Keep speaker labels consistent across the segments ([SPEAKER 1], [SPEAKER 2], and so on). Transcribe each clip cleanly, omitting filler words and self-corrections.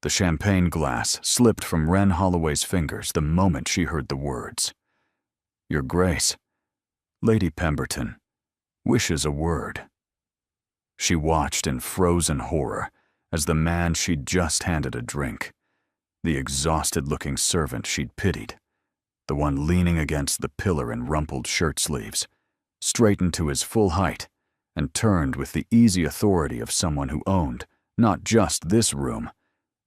[SPEAKER 1] The champagne glass slipped from Wren Holloway's fingers the moment she heard the words. "Your Grace, Lady Pemberton wishes a word." She watched in frozen horror as the man she'd just handed a drink, the exhausted-looking servant she'd pitied, the one leaning against the pillar in rumpled shirt sleeves, straightened to his full height and turned with the easy authority of someone who owned not just this room,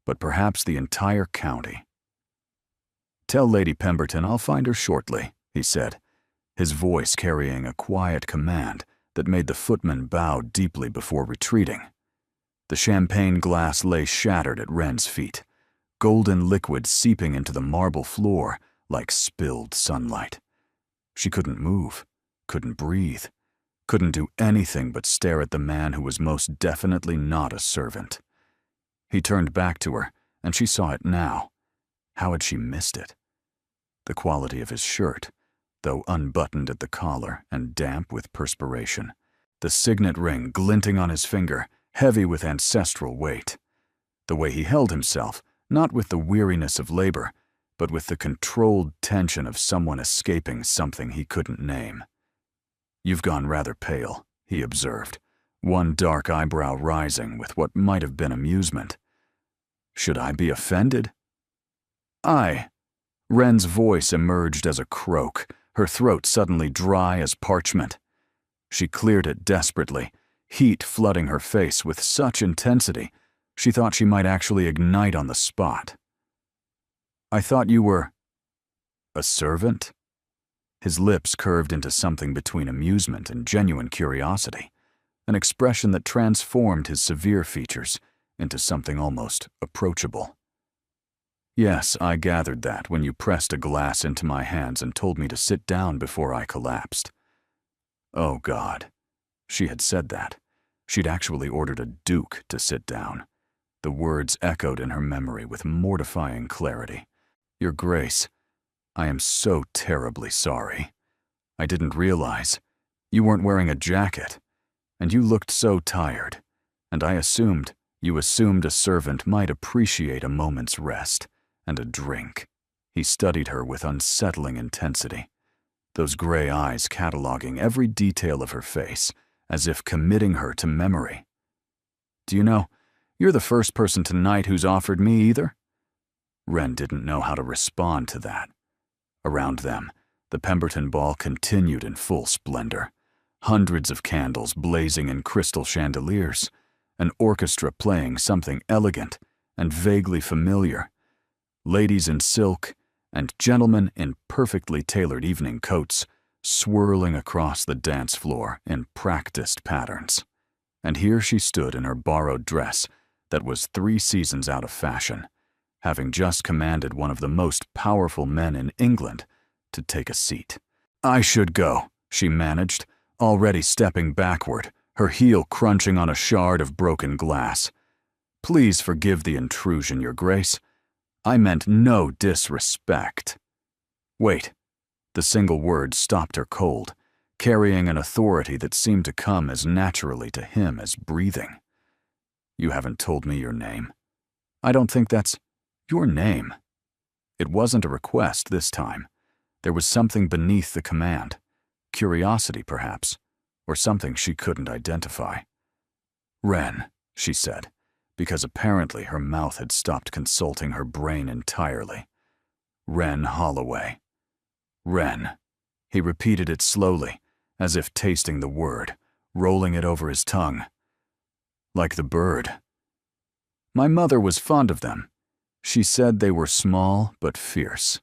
[SPEAKER 1] but perhaps the entire county. "Tell Lady Pemberton I'll find her shortly," he said, his voice carrying a quiet command that made the footman bow deeply before retreating. The champagne glass lay shattered at Wren's feet, golden liquid seeping into the marble floor like spilled sunlight. She couldn't move, couldn't breathe, couldn't do anything but stare at the man who was most definitely not a servant. He turned back to her, and she saw it now. How had she missed it? The quality of his shirt, though unbuttoned at the collar and damp with perspiration. The signet ring glinting on his finger, heavy with ancestral weight. The way he held himself, not with the weariness of labor, but with the controlled tension of someone escaping something he couldn't name. "You've gone rather pale," he observed, one dark eyebrow rising with what might have been amusement. "Should I be offended?" "I." Wren's voice emerged as a croak, her throat suddenly dry as parchment. She cleared it desperately, heat flooding her face with such intensity she thought she might actually ignite on the spot. "I thought you were a servant?" His lips curved into something between amusement and genuine curiosity, an expression that transformed his severe features into something almost approachable. "Yes, I gathered that when you pressed a glass into my hands and told me to sit down before I collapsed." Oh, God. She had said that. She'd actually ordered a duke to sit down. The words echoed in her memory with mortifying clarity. "Your Grace, I am so terribly sorry. I didn't realize. You weren't wearing a jacket, and you looked so tired, and I assumed you assumed a servant might appreciate a moment's rest and a drink." He studied her with unsettling intensity, those gray eyes cataloging every detail of her face, as if committing her to memory. "Do you know, you're the first person tonight who's offered me either?" Wren didn't know how to respond to that. Around them, the Pemberton ball continued in full splendor, hundreds of candles blazing in crystal chandeliers, an orchestra playing something elegant and vaguely familiar, ladies in silk and gentlemen in perfectly tailored evening coats swirling across the dance floor in practiced patterns. And here she stood in her borrowed dress that was 3 seasons out of fashion, having just commanded one of the most powerful men in England to take a seat. "I should go," she managed, already stepping backward, her heel crunching on a shard of broken glass. "Please forgive the intrusion, Your Grace. I meant no disrespect." "Wait." The single word stopped her cold, carrying an authority that seemed to come as naturally to him as breathing. "You haven't told me your name." "I don't think that's your name." It wasn't a request this time. There was something beneath the command. Curiosity, perhaps, or something she couldn't identify. "Wren," she said, because apparently her mouth had stopped consulting her brain entirely. "Wren Holloway." "Wren." He repeated it slowly, as if tasting the word, rolling it over his tongue. "Like the bird." "My mother was fond of them. She said they were small but fierce."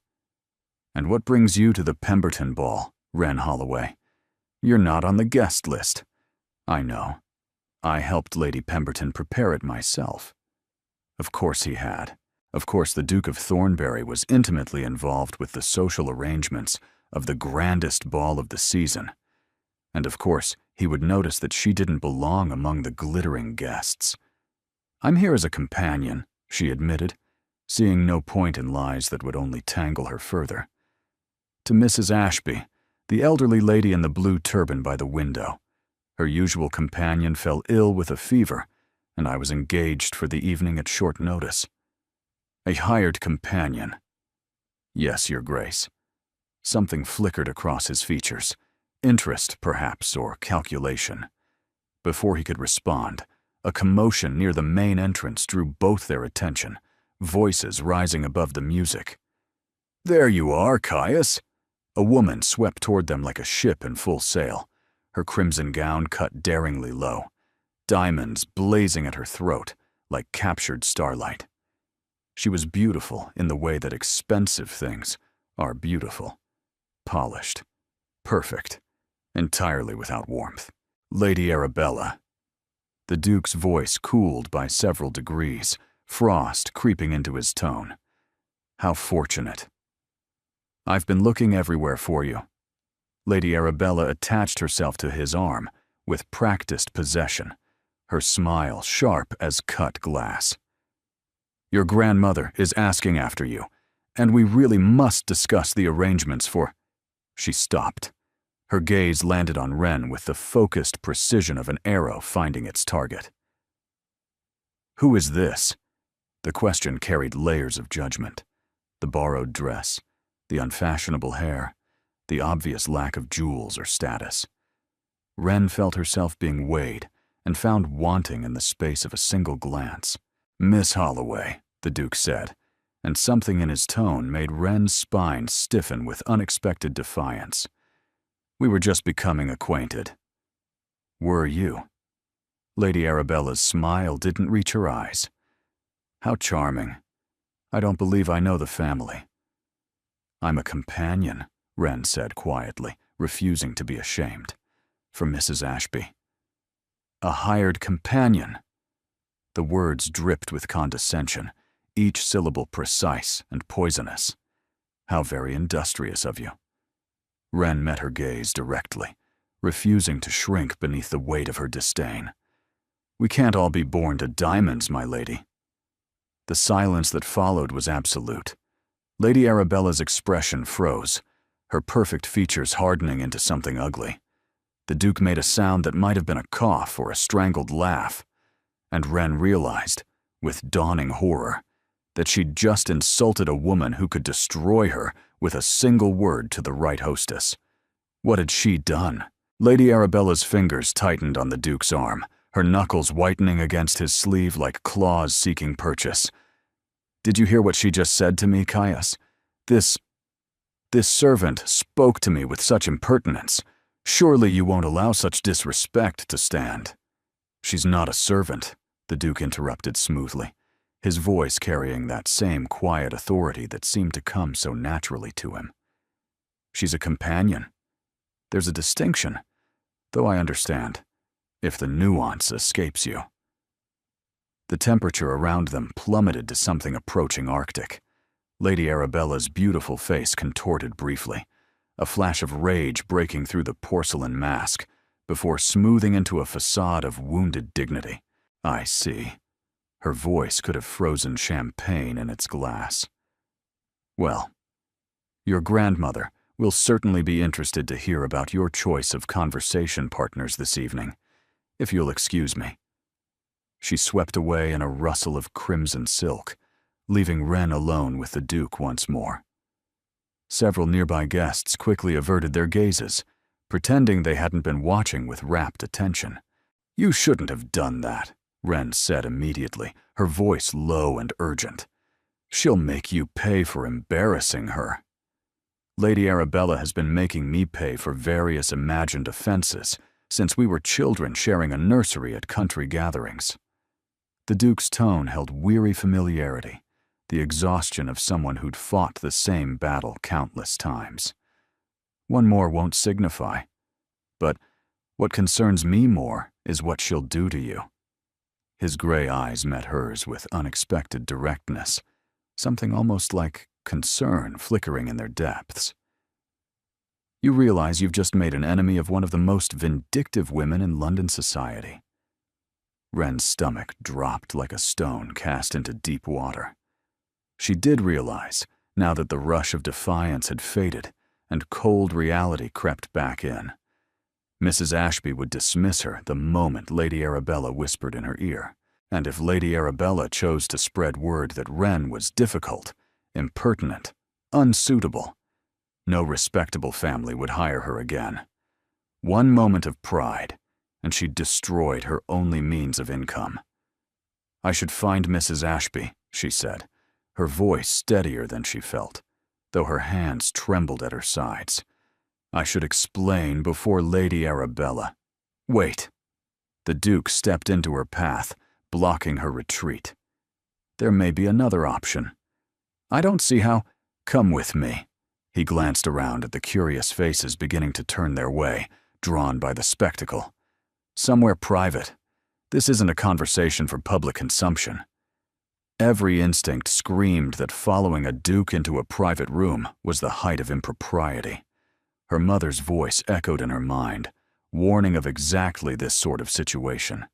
[SPEAKER 1] "And what brings you to the Pemberton ball, Wren Holloway? You're not on the guest list." "I know. I helped Lady Pemberton prepare it myself." Of course he had. Of course the Duke of Thornbury was intimately involved with the social arrangements of the grandest ball of the season. And of course he would notice that she didn't belong among the glittering guests. "I'm here as a companion," she admitted, seeing no point in lies that would only tangle her further. "To Mrs. Ashby, the elderly lady in the blue turban by the window. Her usual companion fell ill with a fever, and I was engaged for the evening at short notice." A hired companion. Yes, Your Grace. Something flickered across his features. Interest, perhaps, or calculation. Before he could respond, a commotion near the main entrance drew both their attention, voices rising above the music. "There you are, Caius!" A woman swept toward them like a ship in full sail, her crimson gown cut daringly low, diamonds blazing at her throat like captured starlight. She was beautiful in the way that expensive things are beautiful. Polished. Perfect. Entirely without warmth. Lady Arabella. The Duke's voice cooled by several degrees, frost creeping into his tone. How fortunate. I've been looking everywhere for you. Lady Arabella attached herself to his arm with practiced possession, her smile sharp as cut glass. Your grandmother is asking after you, and we really must discuss the arrangements for— She stopped. Her gaze landed on Wren with the focused precision of an arrow finding its target. Who is this? The question carried layers of judgment. The borrowed dress, the unfashionable hair, the obvious lack of jewels or status. Wren felt herself being weighed and found wanting in the space of a single glance. "Miss Holloway," the Duke said, and something in his tone made Wren's spine stiffen with unexpected defiance. "We were just becoming acquainted." "Were you?" Lady Arabella's smile didn't reach her eyes. "How charming. I don't believe I know the family." "I'm a companion," Wren said quietly, refusing to be ashamed. "For Mrs. Ashby." "A hired companion." The words dripped with condescension, each syllable precise and poisonous. "How very industrious of you." Wren met her gaze directly, refusing to shrink beneath the weight of her disdain. "We can't all be born to diamonds, my lady." The silence that followed was absolute. Lady Arabella's expression froze, her perfect features hardening into something ugly. The Duke made a sound that might have been a cough or a strangled laugh, and Wren realized, with dawning horror, that she'd just insulted a woman who could destroy her with a single word to the right hostess. What had she done? Lady Arabella's fingers tightened on the Duke's arm, her knuckles whitening against his sleeve like claws seeking purchase. "Did you hear what she just said to me, Caius? This servant spoke to me with such impertinence. Surely you won't allow such disrespect to stand." "She's not a servant," the Duke interrupted smoothly, his voice carrying that same quiet authority that seemed to come so naturally to him. "She's a companion. There's a distinction, though I understand, if the nuance escapes you." The temperature around them plummeted to something approaching Arctic. Lady Arabella's beautiful face contorted briefly, a flash of rage breaking through the porcelain mask, before smoothing into a facade of wounded dignity. "I see." Her voice could have frozen champagne in its glass. "Well, your grandmother will certainly be interested to hear about your choice of conversation partners this evening, if you'll excuse me." She swept away in a rustle of crimson silk, leaving Wren alone with the Duke once more. Several nearby guests quickly averted their gazes, pretending they hadn't been watching with rapt attention. "You shouldn't have done that," Wren said immediately, her voice low and urgent. "She'll make you pay for embarrassing her." "Lady Arabella has been making me pay for various imagined offenses since we were children sharing a nursery at country gatherings." The Duke's tone held weary familiarity, the exhaustion of someone who'd fought the same battle countless times. "One more won't signify. But what concerns me more is what she'll do to you." His gray eyes met hers with unexpected directness, something almost like concern flickering in their depths. "You realize you've just made an enemy of one of the most vindictive women in London society." Wren's stomach dropped like a stone cast into deep water. She did realize, now that the rush of defiance had faded and cold reality crept back in. Mrs. Ashby would dismiss her the moment Lady Arabella whispered in her ear. And if Lady Arabella chose to spread word that Wren was difficult, impertinent, unsuitable, no respectable family would hire her again. One moment of pride, and she'd destroyed her only means of income. "I should find Mrs. Ashby," she said, her voice steadier than she felt, though her hands trembled at her sides. "I should explain before Lady Arabella." "Wait." The Duke stepped into her path, blocking her retreat. "There may be another option. I don't see how—" "Come with me." He glanced around at the curious faces beginning to turn their way, drawn by the spectacle. "Somewhere private. This isn't a conversation for public consumption." Every instinct screamed that following a duke into a private room was the height of impropriety. Her mother's voice echoed in her mind, warning of exactly this sort of situation.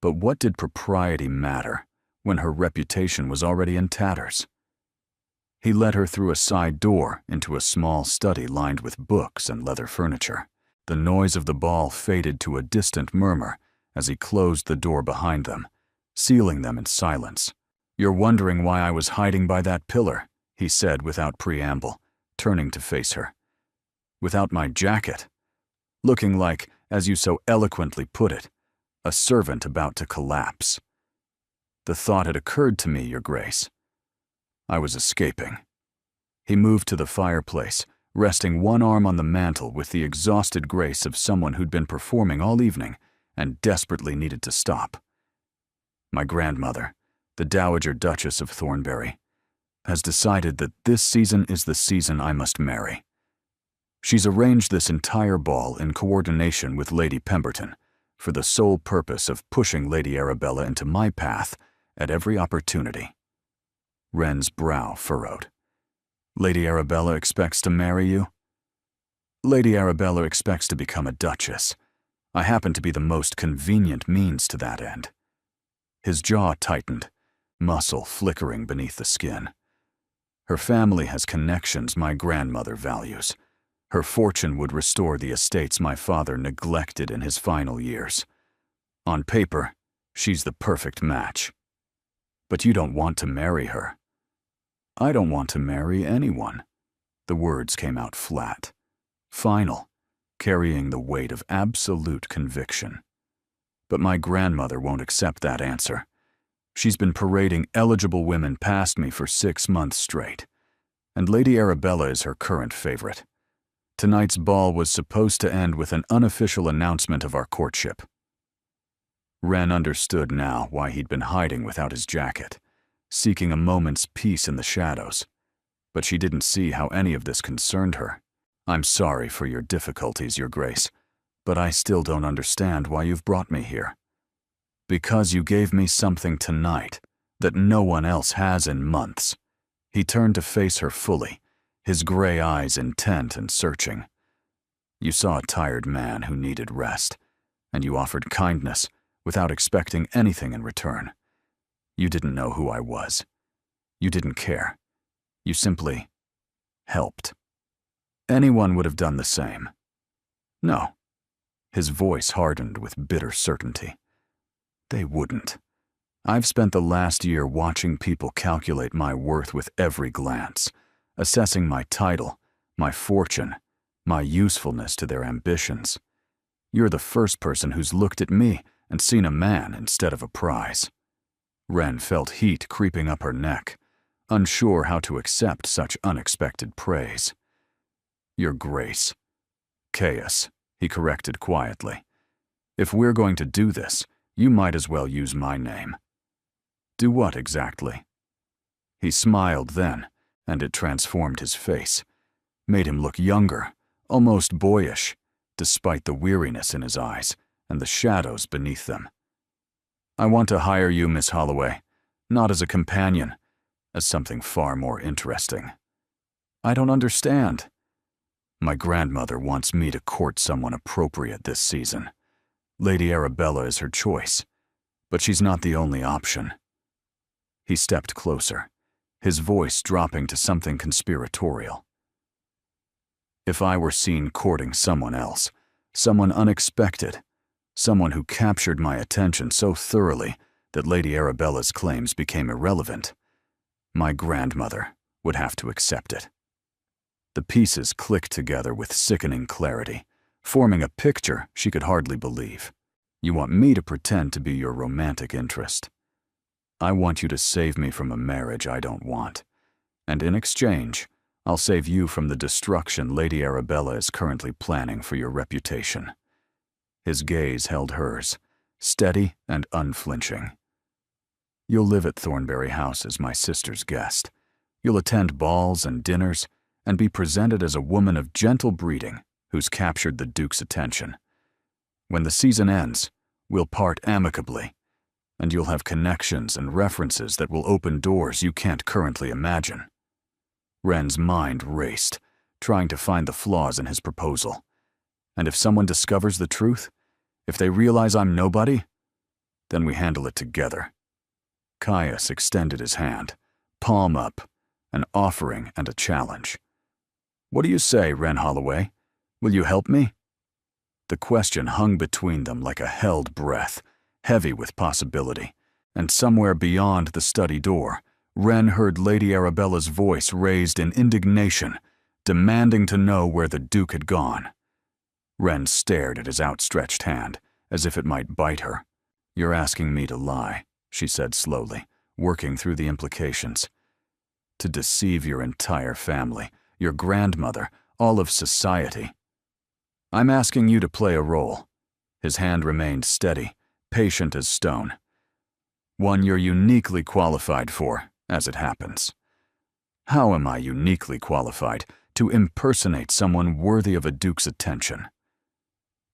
[SPEAKER 1] But what did propriety matter when her reputation was already in tatters? He led her through a side door into a small study lined with books and leather furniture. The noise of the ball faded to a distant murmur as he closed the door behind them, sealing them in silence. "You're wondering why I was hiding by that pillar," he said without preamble, turning to face her. "Without my jacket. Looking like, as you so eloquently put it, a servant about to collapse. The thought had occurred to me, Your Grace. I was escaping." He moved to the fireplace, resting one arm on the mantel with the exhausted grace of someone who'd been performing all evening and desperately needed to stop. "My grandmother, the Dowager Duchess of Thornbury, has decided that this season is the season I must marry. She's arranged this entire ball in coordination with Lady Pemberton for the sole purpose of pushing Lady Arabella into my path at every opportunity." Wren's brow furrowed. "Lady Arabella expects to marry you?" "Lady Arabella expects to become a duchess. I happen to be the most convenient means to that end." His jaw tightened, muscle flickering beneath the skin. "Her family has connections my grandmother values. Her fortune would restore the estates my father neglected in his final years. On paper, she's the perfect match. But you don't want to marry her." "I don't want to marry anyone." The words came out flat, final, carrying the weight of absolute conviction. "But my grandmother won't accept that answer. She's been parading eligible women past me for 6 months straight, and Lady Arabella is her current favorite. Tonight's ball was supposed to end with an unofficial announcement of our courtship." Wren understood now why he'd been hiding without his jacket, seeking a moment's peace in the shadows. But she didn't see how any of this concerned her. "I'm sorry for your difficulties, Your Grace, but I still don't understand why you've brought me here." "Because you gave me something tonight that no one else has in months." He turned to face her fully, his gray eyes intent and searching. "You saw a tired man who needed rest, and you offered kindness without expecting anything in return. You didn't know who I was. You didn't care. You simply helped. Anyone would have done the same." "No." His voice hardened with bitter certainty. "They wouldn't. I've spent the last year watching people calculate my worth with every glance, assessing my title, my fortune, my usefulness to their ambitions. You're the first person who's looked at me and seen a man instead of a prize." Wren felt heat creeping up her neck, unsure how to accept such unexpected praise. "Your Grace." "Caius," he corrected quietly. "If we're going to do this, you might as well use my name." "Do what exactly?" He smiled then, and it transformed his face, made him look younger, almost boyish, despite the weariness in his eyes and the shadows beneath them. "I want to hire you, Miss Holloway, not as a companion, as something far more interesting." "I don't understand." "My grandmother wants me to court someone appropriate this season. Lady Arabella is her choice, but she's not the only option." He stepped closer, his voice dropping to something conspiratorial. "If I were seen courting someone else, someone unexpected, someone who captured my attention so thoroughly that Lady Arabella's claims became irrelevant, my grandmother would have to accept it. The pieces clicked together with sickening clarity, forming a picture she could hardly believe. You want me to pretend to be your romantic interest. I want you to save me from a marriage I don't want, and in exchange, I'll save you from the destruction Lady Arabella is currently planning for your reputation. His gaze held hers, steady and unflinching. You'll live at Thornbury House as my sister's guest. You'll attend balls and dinners and be presented as a woman of gentle breeding who's captured the Duke's attention. When the season ends, we'll part amicably, and you'll have connections and references that will open doors you can't currently imagine. Wren's mind raced, trying to find the flaws in his proposal. And if someone discovers the truth, if they realize I'm nobody, then we handle it together. Caius extended his hand, palm up, an offering and a challenge. What do you say, Wren Holloway? Will you help me? The question hung between them like a held breath, heavy with possibility, and somewhere beyond the study door, Wren heard Lady Arabella's voice raised in indignation, demanding to know where the Duke had gone. Wren stared at his outstretched hand, as if it might bite her. You're asking me to lie, she said slowly, working through the implications. To deceive your entire family, your grandmother, all of society. I'm asking you to play a role. His hand remained steady, patient as stone. One you're uniquely qualified for, as it happens. How am I uniquely qualified to impersonate someone worthy of a Duke's attention?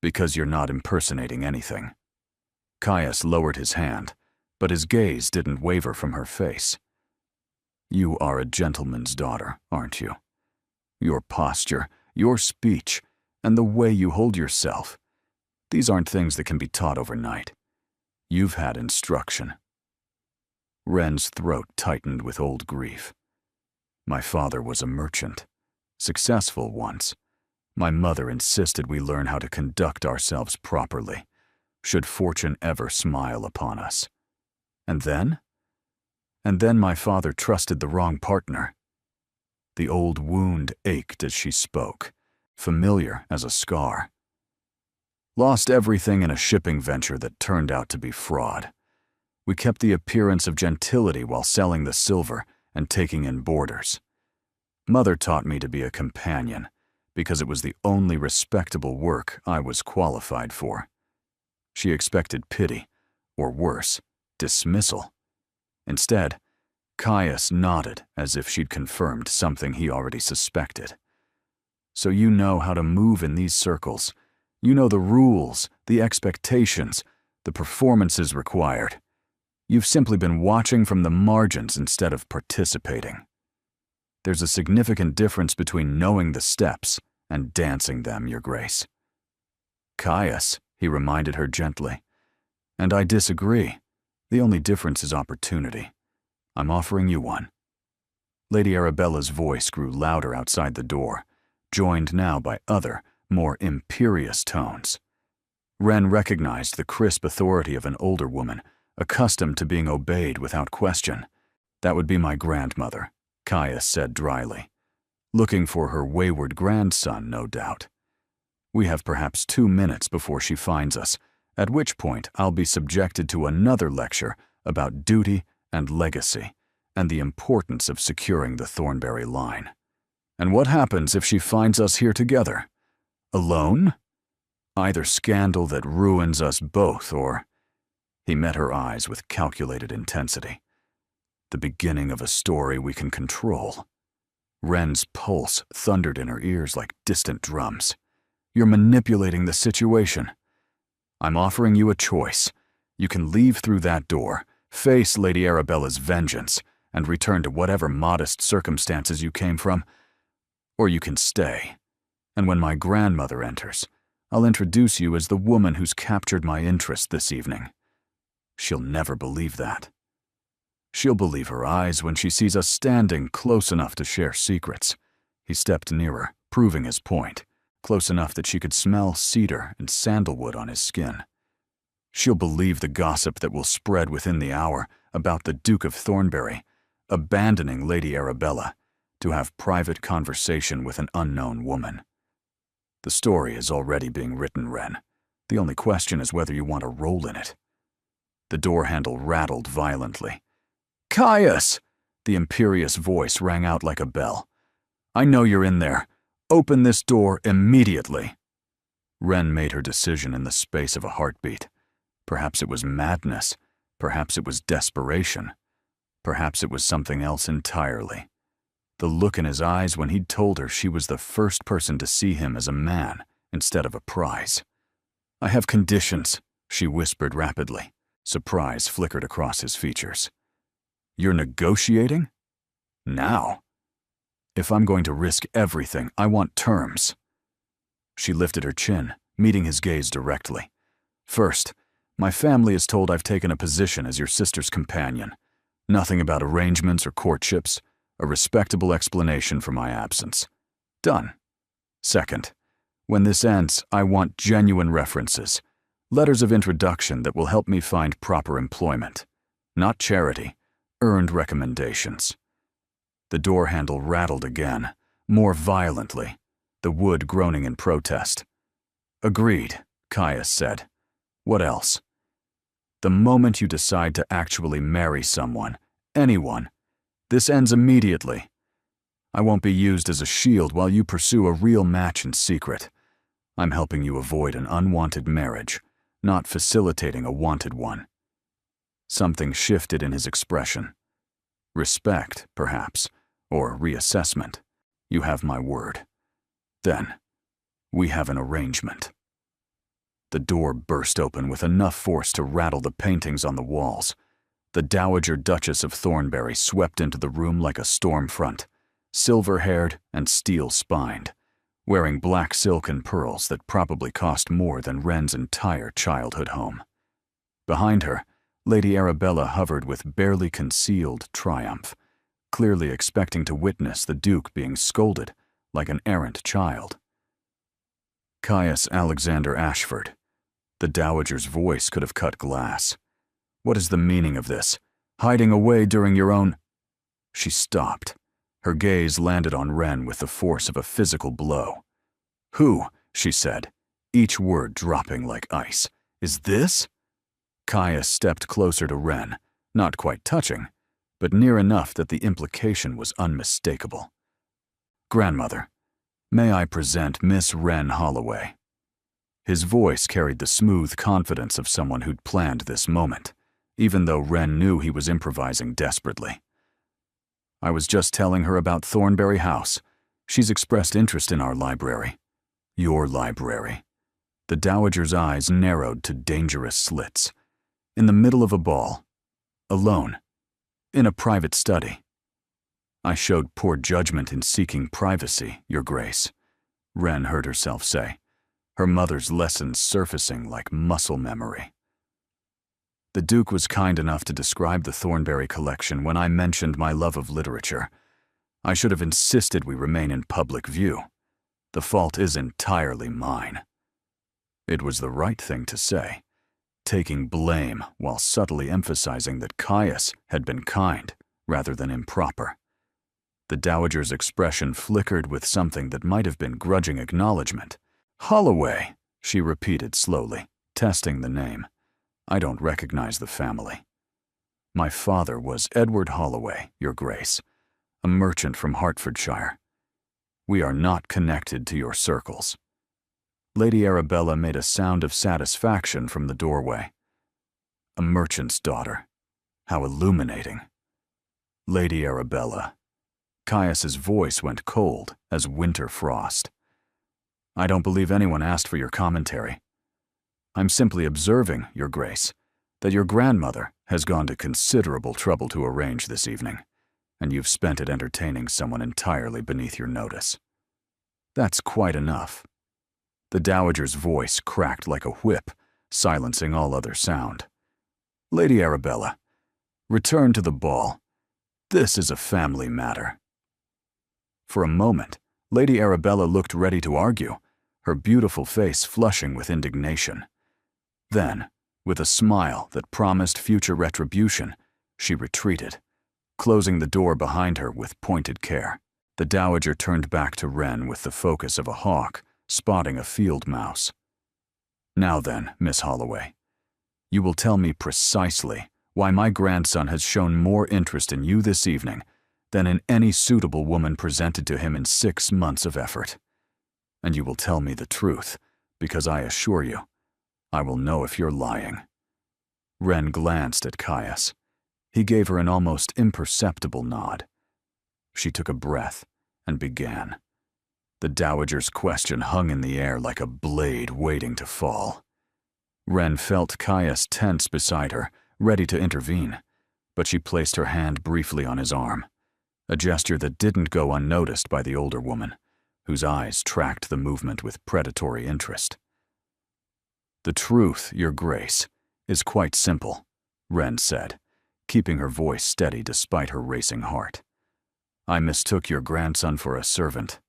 [SPEAKER 1] Because you're not impersonating anything. Caius lowered his hand, but his gaze didn't waver from her face. You are a gentleman's daughter, aren't you? Your posture, your speech, and the way you hold yourself. These aren't things that can be taught overnight. You've had instruction. Wren's throat tightened with old grief. My father was a merchant, successful once. My mother insisted we learn how to conduct ourselves properly, should fortune ever smile upon us. And then? And then my father trusted the wrong partner. The old wound ached as she spoke, familiar as a scar. Lost everything in a shipping venture that turned out to be fraud. We kept the appearance of gentility while selling the silver and taking in boarders. Mother taught me to be a companion, because it was the only respectable work I was qualified for. She expected pity, or worse, dismissal. Instead, Caius nodded as if she'd confirmed something he already suspected. So you know how to move in these circles. You know the rules, the expectations, the performances required. You've simply been watching from the margins instead of participating. There's a significant difference between knowing the steps and dancing them, Your Grace. Caius, he reminded her gently. And I disagree. The only difference is opportunity. I'm offering you one. Lady Arabella's voice grew louder outside the door, joined now by other, more imperious tones. Wren recognized the crisp authority of an older woman, accustomed to being obeyed without question. That would be my grandmother, Caius said dryly. Looking for her wayward grandson, no doubt. We have perhaps 2 minutes before she finds us, at which point I'll be subjected to another lecture about duty and legacy, and the importance of securing the Thornbury line. And what happens if she finds us here together? Alone? Either scandal that ruins us both, or... He met her eyes with calculated intensity. The beginning of a story we can control. Wren's pulse thundered in her ears like distant drums. You're manipulating the situation. I'm offering you a choice. You can leave through that door, face Lady Arabella's vengeance, and return to whatever modest circumstances you came from, or you can stay. And when my grandmother enters, I'll introduce you as the woman who's captured my interest this evening. She'll never believe that. She'll believe her eyes when she sees us standing close enough to share secrets. He stepped nearer, proving his point, close enough that she could smell cedar and sandalwood on his skin. She'll believe the gossip that will spread within the hour about the Duke of Thornbury abandoning Lady Arabella to have private conversation with an unknown woman. The story is already being written, Wren. The only question is whether you want a role in it. The door handle rattled violently. Caius! The imperious voice rang out like a bell. I know you're in there. Open this door immediately. Wren made her decision in the space of a heartbeat. Perhaps it was madness. Perhaps it was desperation. Perhaps it was something else entirely. The look in his eyes when he'd told her she was the first person to see him as a man instead of a prize. I have conditions, she whispered rapidly. Surprise flickered across his features. You're negotiating? Now? If I'm going to risk everything, I want terms. She lifted her chin, meeting his gaze directly. First, my family is told I've taken a position as your sister's companion. Nothing about arrangements or courtships. A respectable explanation for my absence. Done. Second, when this ends, I want genuine references. Letters of introduction that will help me find proper employment. Not charity. Earned recommendations. The door handle rattled again, more violently, the wood groaning in protest. Agreed, Caius said. What else? The moment you decide to actually marry someone, anyone, this ends immediately. I won't be used as a shield while you pursue a real match in secret. I'm helping you avoid an unwanted marriage, not facilitating a wanted one. Something shifted in his expression. Respect, perhaps, or reassessment. You have my word. Then, we have an arrangement. The door burst open with enough force to rattle the paintings on the walls. The Dowager Duchess of Thornbury swept into the room like a storm front, silver-haired and steel-spined, wearing black silk and pearls that probably cost more than Wren's entire childhood home. Behind her, Lady Arabella hovered with barely concealed triumph, clearly expecting to witness the Duke being scolded like an errant child. Caius Alexander Ashford. The Dowager's voice could have cut glass. What is the meaning of this? Hiding away during your own... She stopped. Her gaze landed on Wren with the force of a physical blow. Who, she said, each word dropping like ice. Is this? Caius stepped closer to Wren, not quite touching, but near enough that the implication was unmistakable. Grandmother, may I present Miss Wren Holloway? His voice carried the smooth confidence of someone who'd planned this moment, even though Wren knew he was improvising desperately. I was just telling her about Thornbury House. She's expressed interest in our library. Your library. The Dowager's eyes narrowed to dangerous slits. In the middle of a ball. Alone. In a private study. I showed poor judgment in seeking privacy, Your Grace, Wren heard herself say, her mother's lessons surfacing like muscle memory. The Duke was kind enough to describe the Thornbury collection when I mentioned my love of literature. I should have insisted we remain in public view. The fault is entirely mine. It was the right thing to say, taking blame while subtly emphasizing that Caius had been kind rather than improper. The Dowager's expression flickered with something that might have been grudging acknowledgement. Holloway, she repeated slowly, testing the name. I don't recognize the family. My father was Edward Holloway, Your Grace, a merchant from Hertfordshire. We are not connected to your circles. Lady Arabella made a sound of satisfaction from the doorway. A merchant's daughter. How illuminating. Lady Arabella. Caius's voice went cold as winter frost. I don't believe anyone asked for your commentary. I'm simply observing, Your Grace, that your grandmother has gone to considerable trouble to arrange this evening, and you've spent it entertaining someone entirely beneath your notice. That's quite enough. The Dowager's voice cracked like a whip, silencing all other sound. Lady Arabella, return to the ball. This is a family matter. For a moment, Lady Arabella looked ready to argue, her beautiful face flushing with indignation. Then, With a smile that promised future retribution, she retreated, closing the door behind her with pointed care. The dowager turned back to Wren with the focus of a hawk spotting a field mouse. "Now then, Miss Holloway, you will tell me precisely why my grandson has shown more interest in you this evening than in any suitable woman presented to him in 6 months of effort. And you will tell me the truth, because I assure you, I will know if you're lying." Wren glanced at Caius. He gave her an almost imperceptible nod. She took a breath and began. The dowager's question hung in the air like a blade waiting to fall. Wren felt Caius tense beside her, ready to intervene, but she placed her hand briefly on his arm, a gesture that didn't go unnoticed by the older woman, whose eyes tracked the movement with predatory interest. "The truth, Your Grace, is quite simple," Wren said, keeping her voice steady despite her racing heart. "I mistook your grandson for a servant."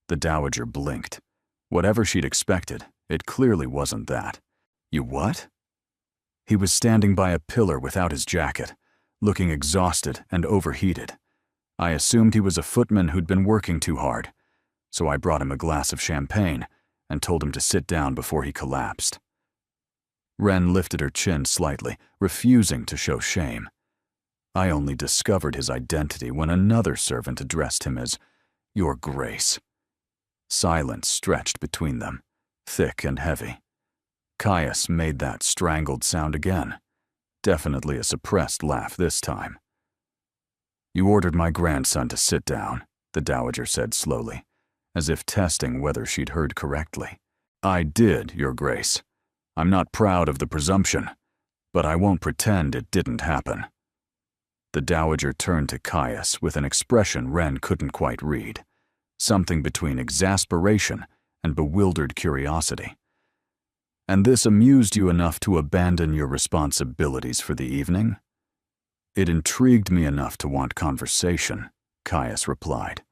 [SPEAKER 1] The dowager blinked. Whatever she'd expected, it clearly wasn't that. "You what?" He was standing by a pillar without his jacket, looking exhausted and overheated. I assumed he was a footman who'd been working too hard, so I brought him a glass of champagne and told him to sit down before he collapsed. Wren lifted her chin slightly, refusing to show shame. I only discovered his identity when another servant addressed him as Your Grace. Silence stretched between them, thick and heavy. Caius made that strangled sound again, definitely a suppressed laugh this time. "You ordered my grandson to sit down," the dowager said slowly, as if testing whether she'd heard correctly. "I did, Your Grace. I'm not proud of the presumption, but I won't pretend it didn't happen." The dowager turned to Caius with an expression Wren couldn't quite read, something between exasperation and bewildered curiosity. "And this amused you enough to abandon your responsibilities for the evening?" "It intrigued me enough to want conversation," Caius replied.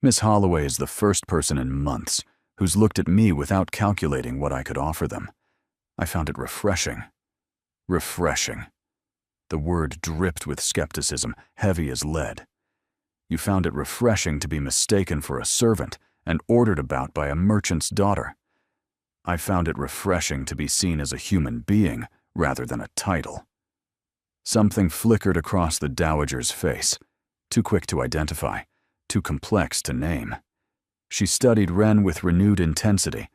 [SPEAKER 1] "Miss Holloway is the first person in months who's looked at me without calculating what I could offer them. I found it refreshing." Refreshing. The word dripped with skepticism, heavy as lead. "You found it refreshing to be mistaken for a servant and ordered about by a merchant's daughter. I found it refreshing to be seen as a human being rather than a title." Something flickered across the dowager's face, too quick to identify, too complex to name. She studied Wren with renewed intensity,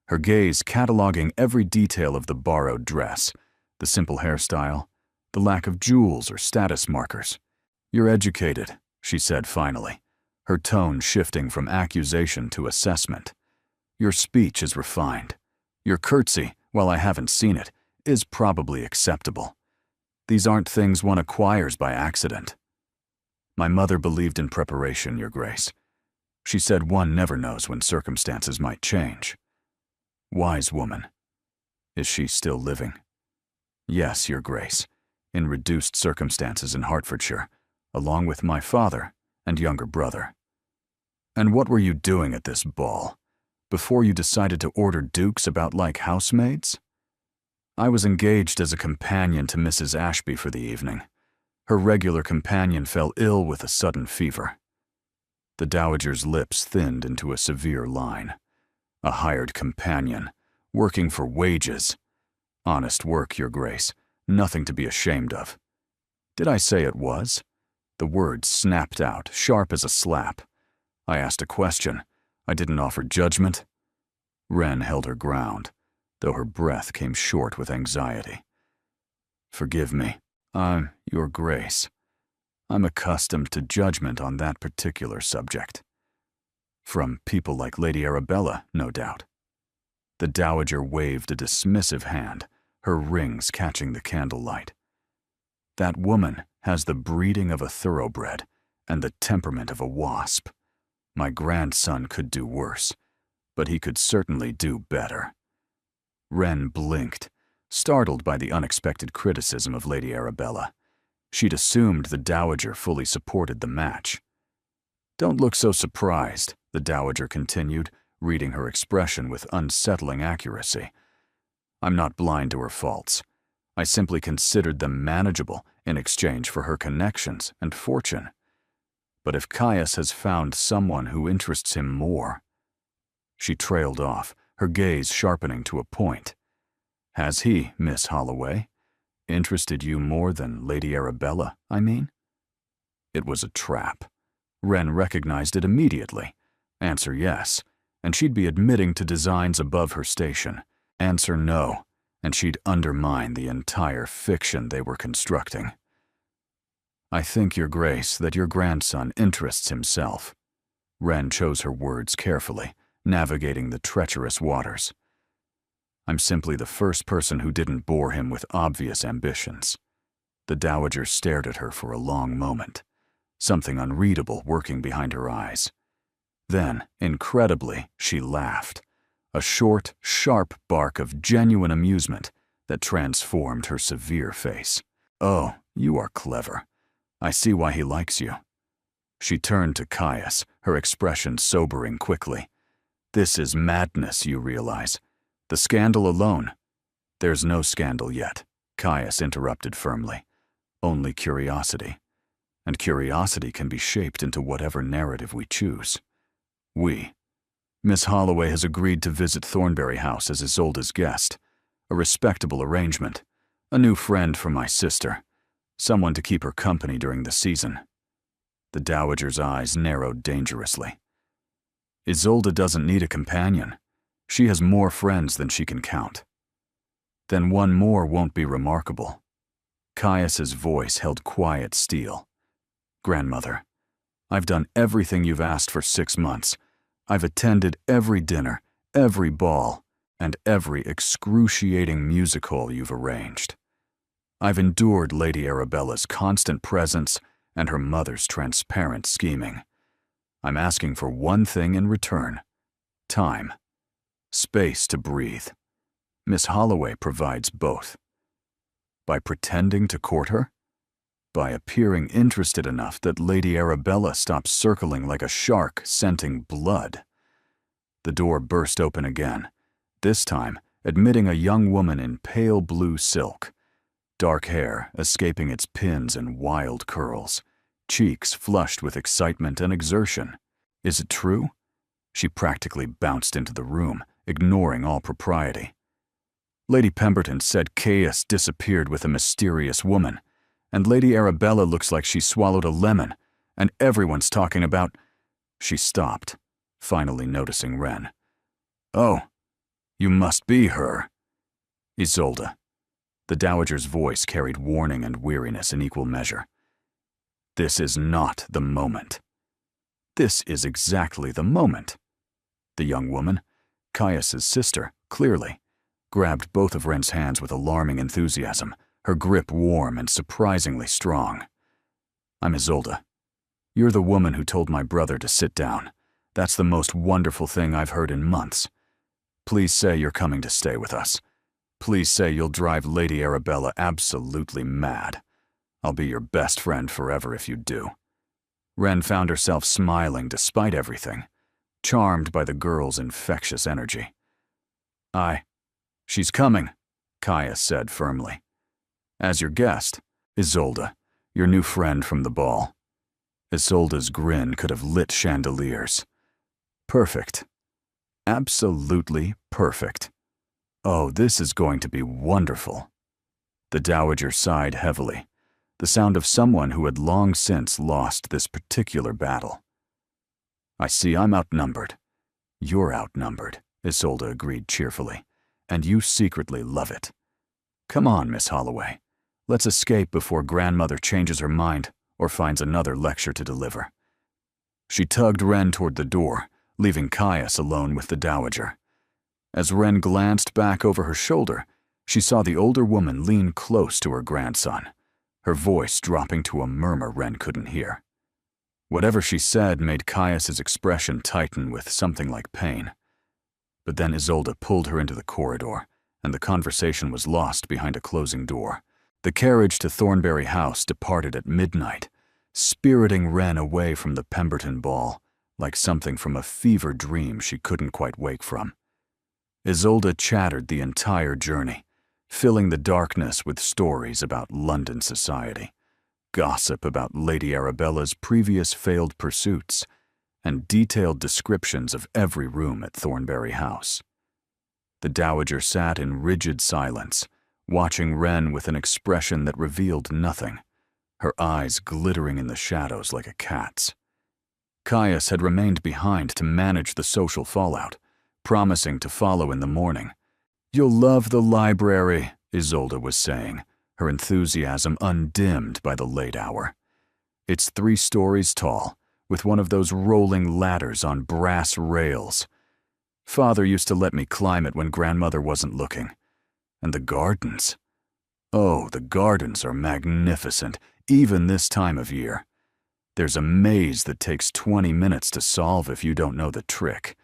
[SPEAKER 1] her gaze cataloging every detail of the borrowed dress, the simple hairstyle, the lack of jewels or status markers. "You're educated," she said finally, her tone shifting from accusation to assessment. "Your speech is refined. Your curtsy, while I haven't seen it, is probably acceptable. These aren't things one acquires by accident. My mother believed in preparation, Your Grace. She said one never knows when circumstances might change." "Wise woman. Is she still living?" "Yes, Your Grace, in reduced circumstances in Hertfordshire, along with my father and younger brother." "And what were you doing at this ball? Before you decided to order dukes about like housemaids?" "I was engaged as a companion to Mrs. Ashby for the evening. Her regular companion fell ill with a sudden fever." The dowager's lips thinned into a severe line. "A hired companion, working for wages. Honest work, Your Grace, nothing to be ashamed of." "Did I say it was?" The words snapped out, sharp as a slap. "I asked a question. I didn't offer judgment." Wren held her ground, though her breath came short with anxiety. "Forgive me. Your Grace. I'm accustomed to judgment on that particular subject. From people like Lady Arabella, no doubt." The dowager waved a dismissive hand, her rings catching the candlelight. "That woman has the breeding of a thoroughbred and the temperament of a wasp. My grandson could do worse, but he could certainly do better." Wren blinked, startled by the unexpected criticism of Lady Arabella. She'd assumed the dowager fully supported the match. "Don't look so surprised," the dowager continued, reading her expression with unsettling accuracy. I'm not blind to her faults. I simply considered them manageable in exchange for her connections and fortune. But if Caius has found someone who interests him more— She trailed off, her gaze sharpening to a point. Has he, Miss Holloway, interested you more than Lady Arabella, I mean? It was a trap. Wren recognized it immediately. Answer yes, and she'd be admitting to designs above her station. Answer no, and she'd undermine the entire fiction they were constructing. I think, Your Grace, that your grandson interests himself. Wren chose her words carefully, navigating the treacherous waters. I'm simply the first person who didn't bore him with obvious ambitions. The Dowager stared at her for a long moment, something unreadable working behind her eyes. Then, incredibly, she laughed, a short, sharp bark of genuine amusement that transformed her severe face. Oh, you are clever. I see why he likes you. She turned to Caius, her expression sobering quickly. This is madness, you realize. The scandal alone— There's no scandal yet, Caius interrupted firmly. Only curiosity. And curiosity can be shaped into whatever narrative we choose. Miss Holloway has agreed to visit Thornbury House as Isolde's guest. A respectable arrangement. A new friend for my sister. Someone to keep her company during the season. The Dowager's eyes narrowed dangerously. Isolde doesn't need a companion. She has more friends than she can count. Then one more won't be remarkable. Caius's voice held quiet steel. Grandmother, I've done everything you've asked for 6 months. I've attended every dinner, every ball, and every excruciating music hall you've arranged. I've endured Lady Arabella's constant presence and her mother's transparent scheming. I'm asking for one thing in return: time. Space to breathe. Miss Holloway provides both. By pretending to court her? By appearing interested enough that Lady Arabella stops circling like a shark scenting blood. The door burst open again, this time admitting a young woman in pale blue silk, dark hair escaping its pins and wild curls, cheeks flushed with excitement and exertion. Is it true? She practically bounced into the room, ignoring all propriety. Lady Pemberton said Caius disappeared with a mysterious woman, and Lady Arabella looks like she swallowed a lemon, and everyone's talking about— She stopped, finally noticing Wren. Oh, you must be her. Isolde. The Dowager's voice carried warning and weariness in equal measure. This is not the moment. This is exactly the moment. The young woman, Caius's sister, clearly, grabbed both of Wren's hands with alarming enthusiasm, her grip warm and surprisingly strong. I'm Isolde. You're the woman who told my brother to sit down. That's the most wonderful thing I've heard in months. Please say you're coming to stay with us. Please say you'll drive Lady Arabella absolutely mad. I'll be your best friend forever if you do. Wren found herself smiling despite everything, charmed by the girl's infectious energy. She's coming, Caius said firmly. As your guest, Isolde, your new friend from the ball. Isolde's grin could have lit chandeliers. Perfect. Absolutely perfect. Oh, this is going to be wonderful. The Dowager sighed heavily, the sound of someone who had long since lost this particular battle. I see I'm outnumbered. You're outnumbered, Isolde agreed cheerfully, and you secretly love it. Come on, Miss Holloway. Let's escape before grandmother changes her mind or finds another lecture to deliver. She tugged Wren toward the door, leaving Caius alone with the Dowager. As Wren glanced back over her shoulder, she saw the older woman lean close to her grandson, her voice dropping to a murmur Wren couldn't hear. Whatever she said made Caius's expression tighten with something like pain. But then Isolde pulled her into the corridor, and the conversation was lost behind a closing door. The carriage to Thornbury House departed at midnight, spiriting Wren away from the Pemberton ball, like something from a fever dream she couldn't quite wake from. Isolde chattered the entire journey, filling the darkness with stories about London society, gossip about Lady Arabella's previous failed pursuits, and detailed descriptions of every room at Thornbury House. The dowager sat in rigid silence, watching Wren with an expression that revealed nothing, her eyes glittering in the shadows like a cat's. Caius had remained behind to manage the social fallout, promising to follow in the morning. "You'll love the library," Isolde was saying, her enthusiasm undimmed by the late hour. "It's 3 stories tall, with one of those rolling ladders on brass rails. Father used to let me climb it when grandmother wasn't looking. And the gardens. Oh, the gardens are magnificent, even this time of year. There's a maze that takes 20 minutes to solve if you don't know the trick.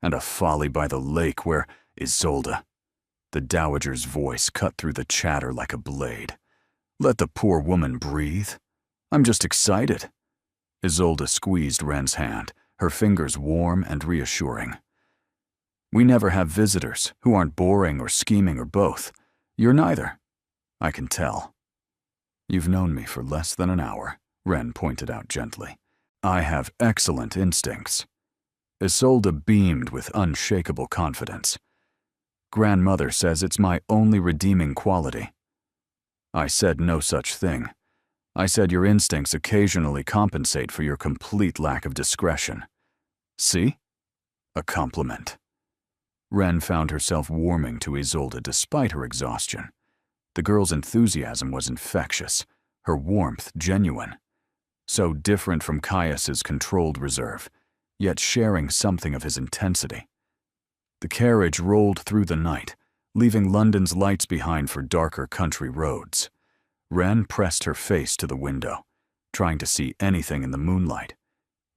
[SPEAKER 1] And a folly by the lake where Isolde." The dowager's voice cut through the chatter like a blade. "Let the poor woman breathe. I'm just excited." Isolde squeezed Wren's hand, her fingers warm and reassuring. "We never have visitors who aren't boring or scheming or both. You're neither. I can tell." "You've known me for less than an hour," Wren pointed out gently. "I have excellent instincts." Isolde beamed with unshakable confidence. "Grandmother says it's my only redeeming quality." "I said no such thing. I said your instincts occasionally compensate for your complete lack of discretion. See? A compliment." Wren found herself warming to Isolde despite her exhaustion. The girl's enthusiasm was infectious, her warmth genuine. So different from Caius's controlled reserve, yet sharing something of his intensity. The carriage rolled through the night, leaving London's lights behind for darker country roads. Wren pressed her face to the window, trying to see anything in the moonlight,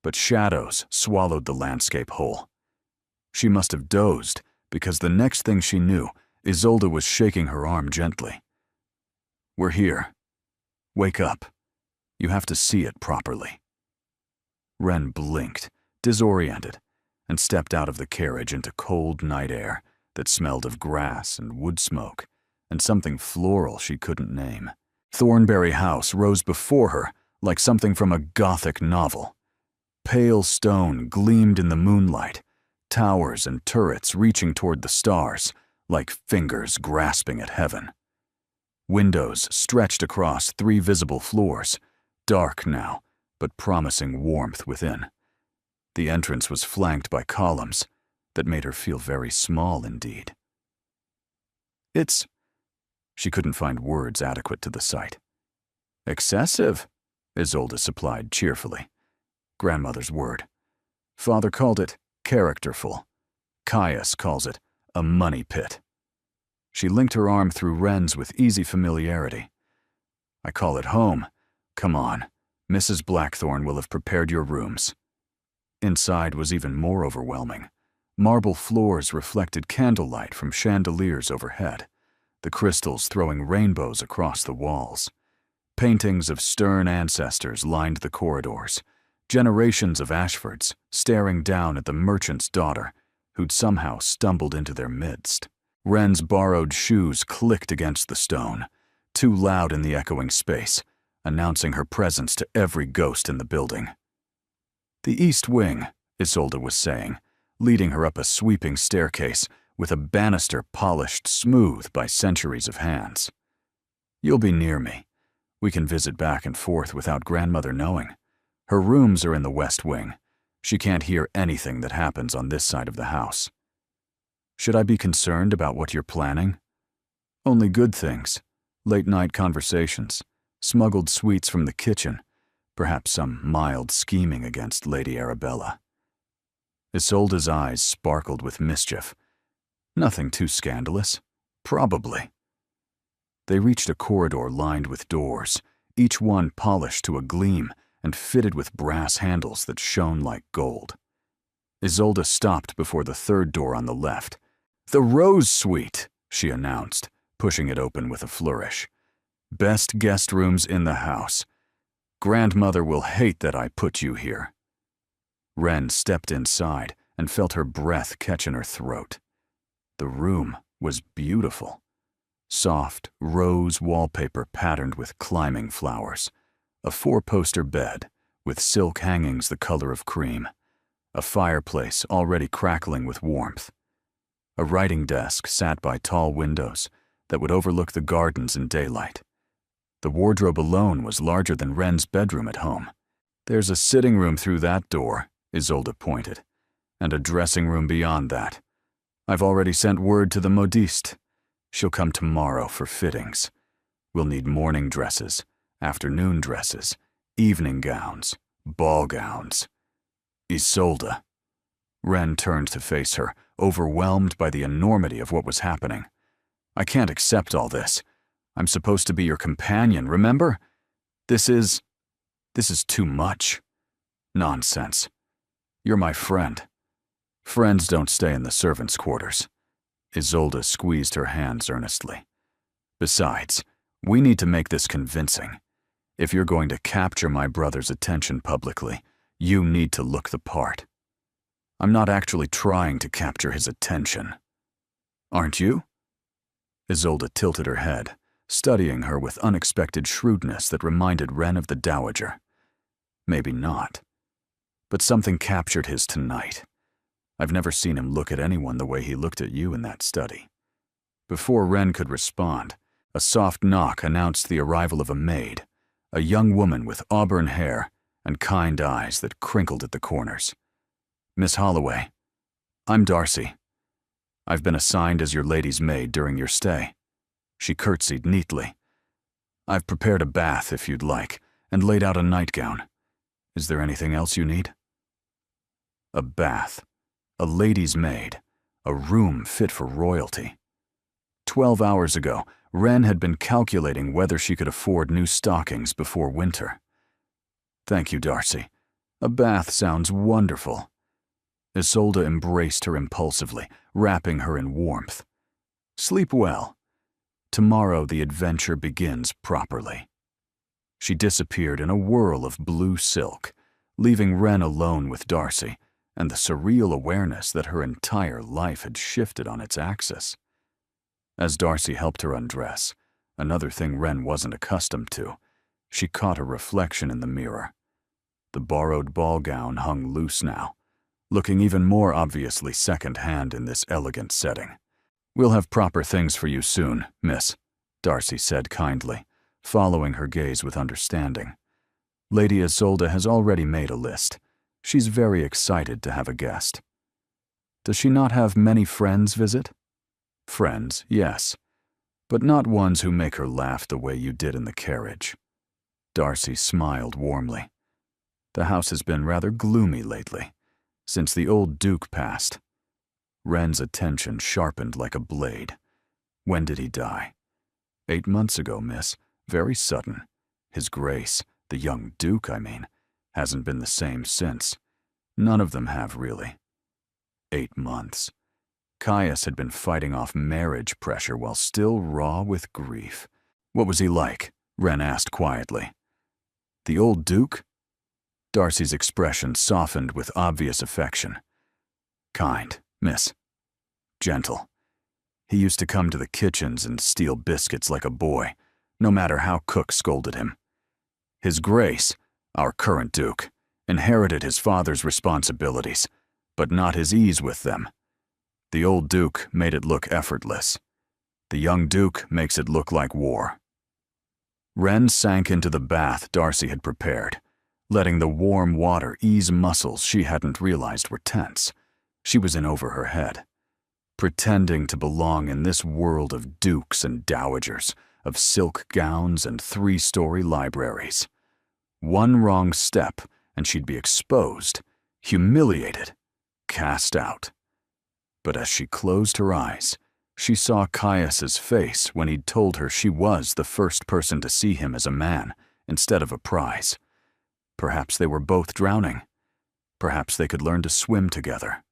[SPEAKER 1] but shadows swallowed the landscape whole. She must have dozed, because the next thing she knew, Isolde was shaking her arm gently. "We're here. Wake up. You have to see it properly." Wren blinked, disoriented, and stepped out of the carriage into cold night air that smelled of grass and wood smoke, and something floral she couldn't name. Thornbury House rose before her like something from a Gothic novel. Pale stone gleamed in the moonlight, towers and turrets reaching toward the stars, like fingers grasping at heaven. Windows stretched across 3 visible floors, dark now, but promising warmth within. The entrance was flanked by columns that made her feel very small indeed. She couldn't find words adequate to the sight. "Excessive," Isolde supplied cheerfully. Grandmother's word. Father called it characterful. Caius calls it a money pit. She linked her arm through Wren's with easy familiarity. "I call it home. Come on. Mrs. Blackthorne will have prepared your rooms." Inside was even more overwhelming. Marble floors reflected candlelight from chandeliers overhead, the crystals throwing rainbows across the walls. Paintings of stern ancestors lined the corridors, generations of Ashfords staring down at the merchant's daughter, who'd somehow stumbled into their midst. Wren's borrowed shoes clicked against the stone, too loud in the echoing space, announcing her presence to every ghost in the building. "The East Wing," Isolde was saying, leading her up a sweeping staircase with a banister polished smooth by centuries of hands. "You'll be near me. We can visit back and forth without grandmother knowing. Her rooms are in the West Wing. She can't hear anything that happens on this side of the house." "Should I be concerned about what you're planning?" "Only good things. Late-night conversations, smuggled sweets from the kitchen, perhaps some mild scheming against Lady Arabella." Isolde's eyes sparkled with mischief. "Nothing too scandalous. Probably." They reached a corridor lined with doors, each one polished to a gleam and fitted with brass handles that shone like gold. Isolde stopped before the 3rd door on the left. "The Rose Suite," she announced, pushing it open with a flourish. "Best guest rooms in the house. Grandmother will hate that I put you here." Wren stepped inside and felt her breath catch in her throat. The room was beautiful. Soft, rose wallpaper patterned with climbing flowers. A 4-poster bed with silk hangings the color of cream. A fireplace already crackling with warmth. A writing desk sat by tall windows that would overlook the gardens in daylight. The wardrobe alone was larger than Wren's bedroom at home. "There's a sitting room through that door," Isolde pointed, "and a dressing room beyond that. I've already sent word to the modiste. She'll come tomorrow for fittings. We'll need morning dresses, afternoon dresses, evening gowns, ball gowns." "Isolde." Wren turned to face her, overwhelmed by the enormity of what was happening. "I can't accept all this. I'm supposed to be your companion, remember? This is too much. Nonsense. You're my friend. Friends don't stay in the servants' quarters." Isolde squeezed her hands earnestly. "Besides, we need to make this convincing. If you're going to capture my brother's attention publicly, you need to look the part. I'm not actually trying to capture his attention." "Aren't you?" Isolde tilted her head, studying her with unexpected shrewdness that reminded Wren of the Dowager. "Maybe not. But something captured his tonight. I've never seen him look at anyone the way he looked at you in that study." Before Wren could respond, a soft knock announced the arrival of a maid, a young woman with auburn hair and kind eyes that crinkled at the corners. "Miss Holloway, I'm Darcy. I've been assigned as your lady's maid during your stay." She curtsied neatly. "I've prepared a bath if you'd like, and laid out a nightgown. Is there anything else you need?" A bath, a lady's maid, a room fit for royalty. 12 hours ago, Wren had been calculating whether she could afford new stockings before winter. "Thank you, Darcy. A bath sounds wonderful." Isolde embraced her impulsively, wrapping her in warmth. "Sleep well. Tomorrow the adventure begins properly." She disappeared in a whirl of blue silk, leaving Wren alone with Darcy and the surreal awareness that her entire life had shifted on its axis. As Darcy helped her undress, another thing Wren wasn't accustomed to, she caught a reflection in the mirror. The borrowed ball gown hung loose now, looking even more obviously second-hand in this elegant setting. "We'll have proper things for you soon, miss," Darcy said kindly, following her gaze with understanding. "Lady Isolde has already made a list. She's very excited to have a guest." "Does she not have many friends visit?" "Friends, yes, but not ones who make her laugh the way you did in the carriage." Darcy smiled warmly. "The house has been rather gloomy lately, since the old Duke passed." Wren's attention sharpened like a blade. "When did he die?" 8 months ago, miss. Very sudden. His Grace, the young Duke, I mean, hasn't been the same since. None of them have, really." 8 months. Caius had been fighting off marriage pressure while still raw with grief. "What was he like?" Wren asked quietly. "The old Duke?" Darcy's expression softened with obvious affection. "Kind, miss. Gentle. He used to come to the kitchens and steal biscuits like a boy, no matter how cook scolded him. His Grace, our current Duke, inherited his father's responsibilities, but not his ease with them. The old Duke made it look effortless. The young Duke makes it look like war." Wren sank into the bath Darcy had prepared, letting the warm water ease muscles she hadn't realized were tense. She was in over her head, pretending to belong in this world of dukes and dowagers, of silk gowns and 3-story libraries. One wrong step and she'd be exposed, humiliated, cast out. But as she closed her eyes, she saw Caius's face when he'd told her she was the first person to see him as a man instead of a prize. Perhaps they were both drowning. Perhaps they could learn to swim together.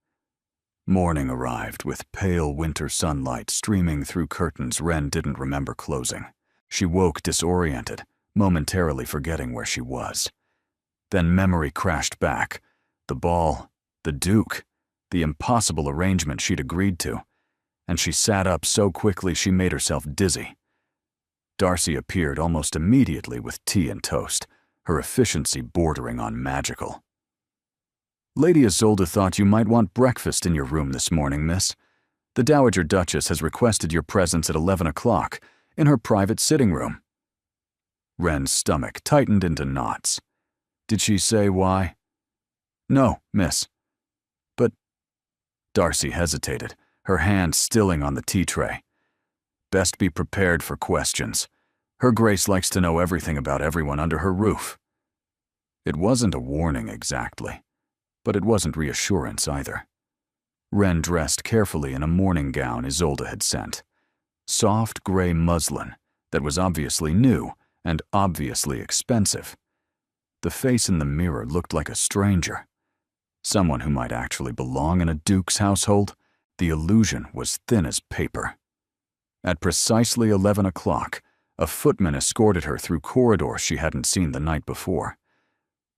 [SPEAKER 1] Morning arrived with pale winter sunlight streaming through curtains Wren didn't remember closing. She woke disoriented, momentarily forgetting where she was. Then memory crashed back. The ball, the Duke, the impossible arrangement she'd agreed to. and she sat up so quickly she made herself dizzy. Darcy appeared almost immediately with tea and toast, her efficiency bordering on magical. "Lady Isolde thought you might want breakfast in your room this morning, miss. The Dowager Duchess has requested your presence at 11 o'clock in her private sitting room." Wren's stomach tightened into knots. "Did she say why?" "No, miss." "But—" Darcy hesitated, her hand stilling on the tea tray. Best be prepared for questions. Her Grace likes to know everything about everyone under her roof. It wasn't a warning exactly, but it wasn't reassurance either. Wren dressed carefully in a morning gown Isolde had sent. Soft gray muslin that was obviously new and obviously expensive. The face in the mirror looked like a stranger. Someone who might actually belong in a duke's household. The illusion was thin as paper. At precisely 11 o'clock, a footman escorted her through corridors she hadn't seen the night before.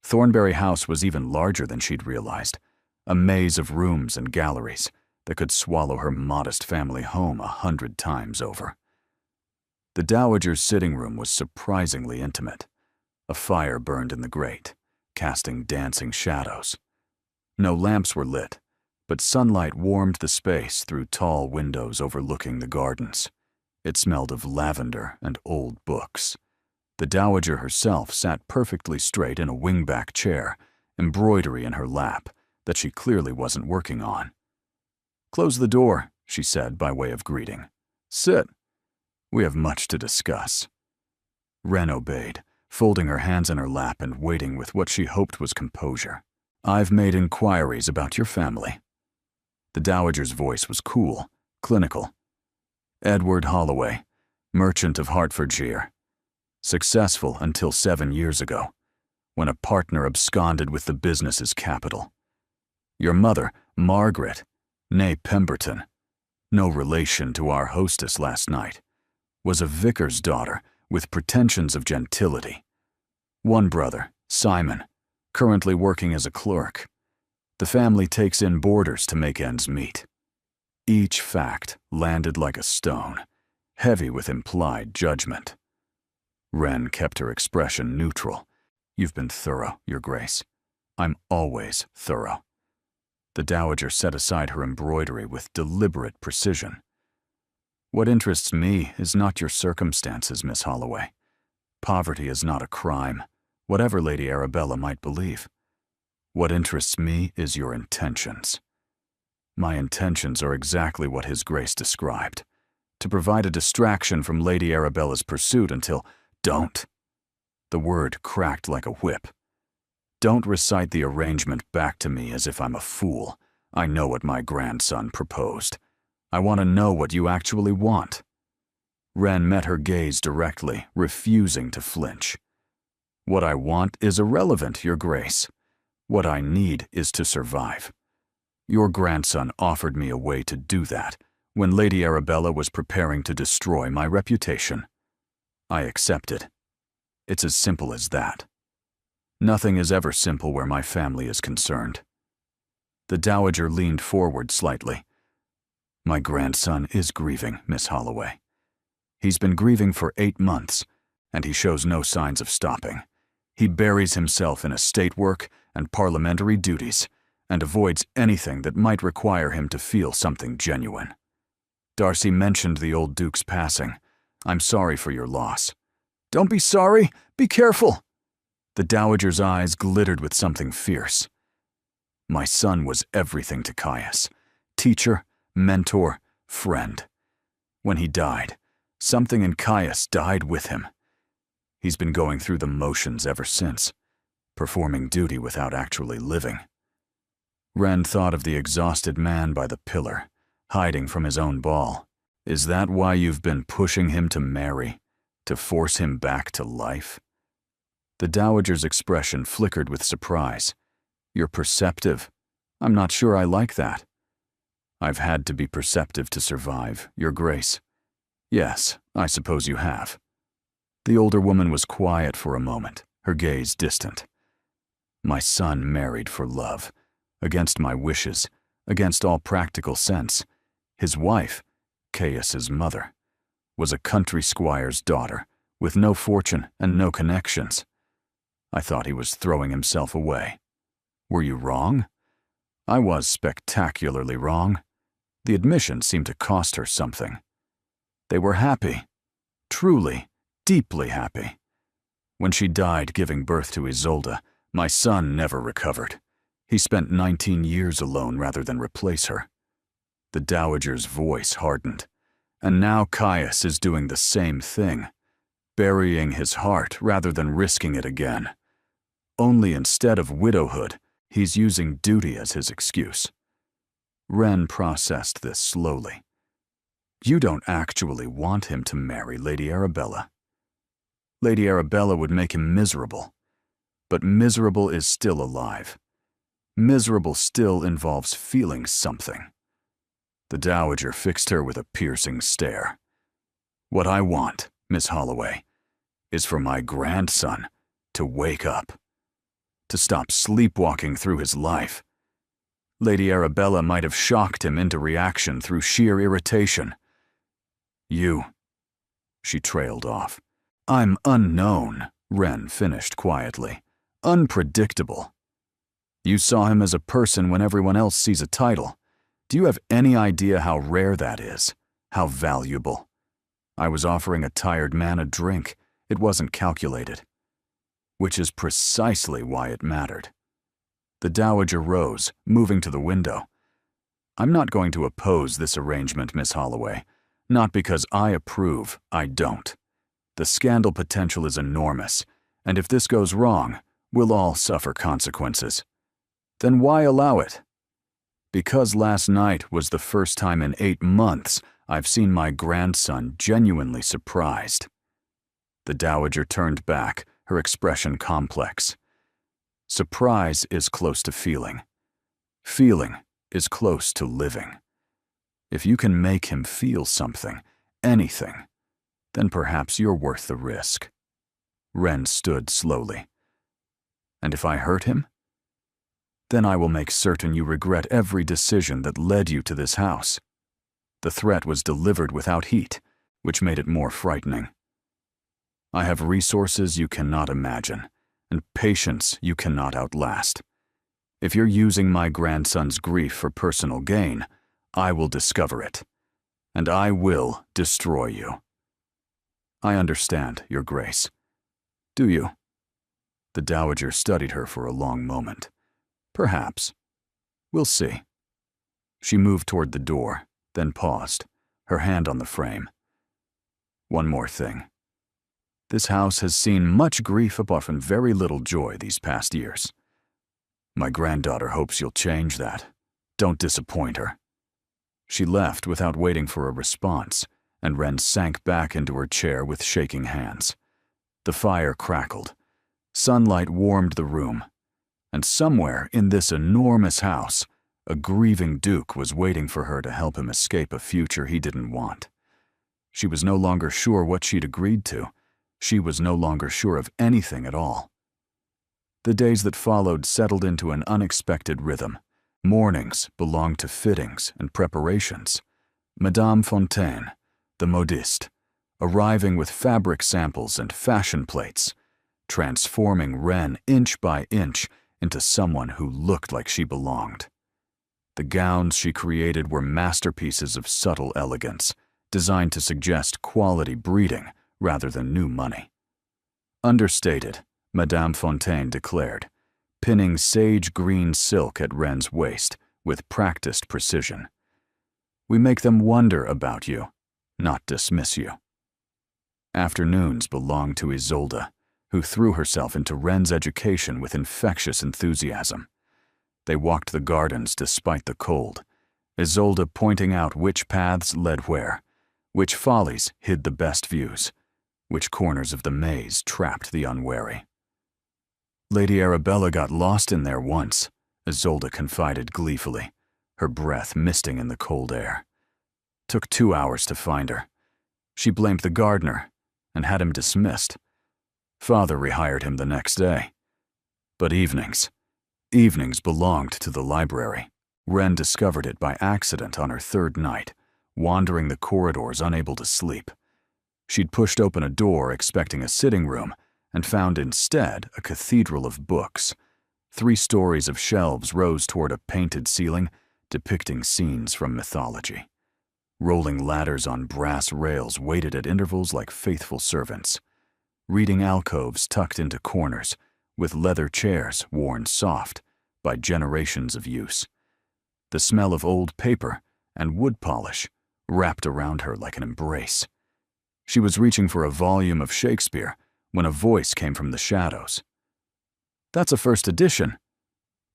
[SPEAKER 1] Thornbury House was even larger than she'd realized, a maze of rooms and galleries that could swallow her modest family home 100 times over. The Dowager's sitting room was surprisingly intimate. A fire burned in the grate, casting dancing shadows. No lamps were lit, but sunlight warmed the space through tall windows overlooking the gardens. It smelled of lavender and old books. The Dowager herself sat perfectly straight in a wingback chair, embroidery in her lap that she clearly wasn't working on. "Close the door," she said by way of greeting. "Sit. We have much to discuss." Wren obeyed, folding her hands in her lap and waiting with what she hoped was composure. "I've made inquiries about your family." The Dowager's voice was cool, clinical. "Edward Holloway, merchant of Hertfordshire. Successful until 7 years ago, when a partner absconded with the business's capital. Your mother, Margaret, née Pemberton, no relation to our hostess last night, was a vicar's daughter with pretensions of gentility. One brother, Simon, currently working as a clerk. The family takes in boarders to make ends meet." Each fact landed like a stone, heavy with implied judgment. Wren kept her expression neutral. "You've been thorough, Your Grace. I'm always thorough." The Dowager set aside her embroidery with deliberate precision. "What interests me is not your circumstances, Miss Holloway. Poverty is not a crime, whatever Lady Arabella might believe. What interests me is your intentions." "My intentions are exactly what His Grace described. To provide a distraction from Lady Arabella's pursuit until— Don't." The word cracked like a whip. "Don't recite the arrangement back to me as if I'm a fool. I know what my grandson proposed. I want to know what you actually want." Wren met her gaze directly, refusing to flinch. "What I want is irrelevant, Your Grace. What I need is to survive. Your grandson offered me a way to do that when Lady Arabella was preparing to destroy my reputation. I accepted. It's as simple as that. Nothing is ever simple where my family is concerned." The Dowager leaned forward slightly. "My grandson is grieving, Miss Holloway. He's been grieving for 8 months, and he shows no signs of stopping. He buries himself in estate work and parliamentary duties, and avoids anything that might require him to feel something genuine. Darcy mentioned the old Duke's passing. I'm sorry for your loss." "Don't be sorry. Be careful." The Dowager's eyes glittered with something fierce. "My son was everything to Caius. Teacher, mentor, friend. When he died, something in Caius died with him. He's been going through the motions ever since, performing duty without actually living." Wren thought of the exhausted man by the pillar, hiding from his own ball. "Is that why you've been pushing him to marry? To force him back to life?" The Dowager's expression flickered with surprise. "You're perceptive. I'm not sure I like that." "I've had to be perceptive to survive, Your Grace." "Yes, I suppose you have." The older woman was quiet for a moment, her gaze distant. "My son married for love, against my wishes, against all practical sense. His wife, Caius's mother, was a country squire's daughter, with no fortune and no connections. I thought he was throwing himself away. Were you wrong? I was spectacularly wrong. The admission seemed to cost her something. They were happy. Truly, deeply happy. When she died giving birth to Isolde, my son never recovered. He spent 19 years alone rather than replace her. The dowager's voice hardened. And now Caius is doing the same thing, burying his heart rather than risking it again. Only instead of widowhood, he's using duty as his excuse. Wren processed this slowly. You don't actually want him to marry Lady Arabella. Lady Arabella would make him miserable. But miserable is still alive. Miserable still involves feeling something. The dowager fixed her with a piercing stare. What I want, Miss Holloway, is for my grandson to wake up, to stop sleepwalking through his life. Lady Arabella might have shocked him into reaction through sheer irritation. She trailed off. I'm unknown, Wren finished quietly. Unpredictable. You saw him as a person when everyone else sees a title. Do you have any idea how rare that is? How valuable? I was offering a tired man a drink. It wasn't calculated. Which is precisely why it mattered. The dowager rose, moving to the window. I'm not going to oppose this arrangement, Miss Holloway. Not because I approve, I don't. The scandal potential is enormous, and if this goes wrong, we'll all suffer consequences. Then why allow it? Because last night was the first time in 8 months I've seen my grandson genuinely surprised. The dowager turned back, her expression complex. Surprise is close to feeling. Feeling is close to living. If you can make him feel something, anything, then perhaps you're worth the risk. Wren stood slowly. And if I hurt him? Then I will make certain you regret every decision that led you to this house. The threat was delivered without heat, which made it more frightening. I have resources you cannot imagine, and patience you cannot outlast. If you're using my grandson's grief for personal gain, I will discover it, and I will destroy you. I understand, Your Grace. Do you? The dowager studied her for a long moment. Perhaps. We'll see. She moved toward the door, then paused, her hand on the frame. One more thing. This house has seen much grief but often very little joy these past years. My granddaughter hopes you'll change that. Don't disappoint her. She left without waiting for a response, and Wren sank back into her chair with shaking hands. The fire crackled. Sunlight warmed the room. And somewhere in this enormous house, a grieving duke was waiting for her to help him escape a future he didn't want. She was no longer sure what she'd agreed to. She was no longer sure of anything at all. The days that followed settled into an unexpected rhythm. Mornings belonged to fittings and preparations. Madame Fontaine, the modiste, arriving with fabric samples and fashion plates, transforming Wren inch by inch into someone who looked like she belonged. The gowns she created were masterpieces of subtle elegance, designed to suggest quality breeding rather than new money. Understated, Madame Fontaine declared, pinning sage green silk at Wren's waist with practiced precision. We make them wonder about you, not dismiss you. Afternoons belonged to Isolde, who threw herself into Wren's education with infectious enthusiasm. They walked the gardens despite the cold, Isolde pointing out which paths led where, which follies hid the best views, which corners of the maze trapped the unwary. Lady Arabella got lost in there once, Isolde confided gleefully, her breath misting in the cold air. Took 2 hours to find her. She blamed the gardener and had him dismissed. Father rehired him the next day. But evenings belonged to the library. Wren discovered it by accident on her 3rd night, wandering the corridors unable to sleep. She'd pushed open a door expecting a sitting room and found instead a cathedral of books. 3 stories of shelves rose toward a painted ceiling depicting scenes from mythology. Rolling ladders on brass rails waited at intervals like faithful servants. Reading alcoves tucked into corners, with leather chairs worn soft by generations of use. The smell of old paper and wood polish wrapped around her like an embrace. She was reaching for a volume of Shakespeare when a voice came from the shadows. "That's a first edition."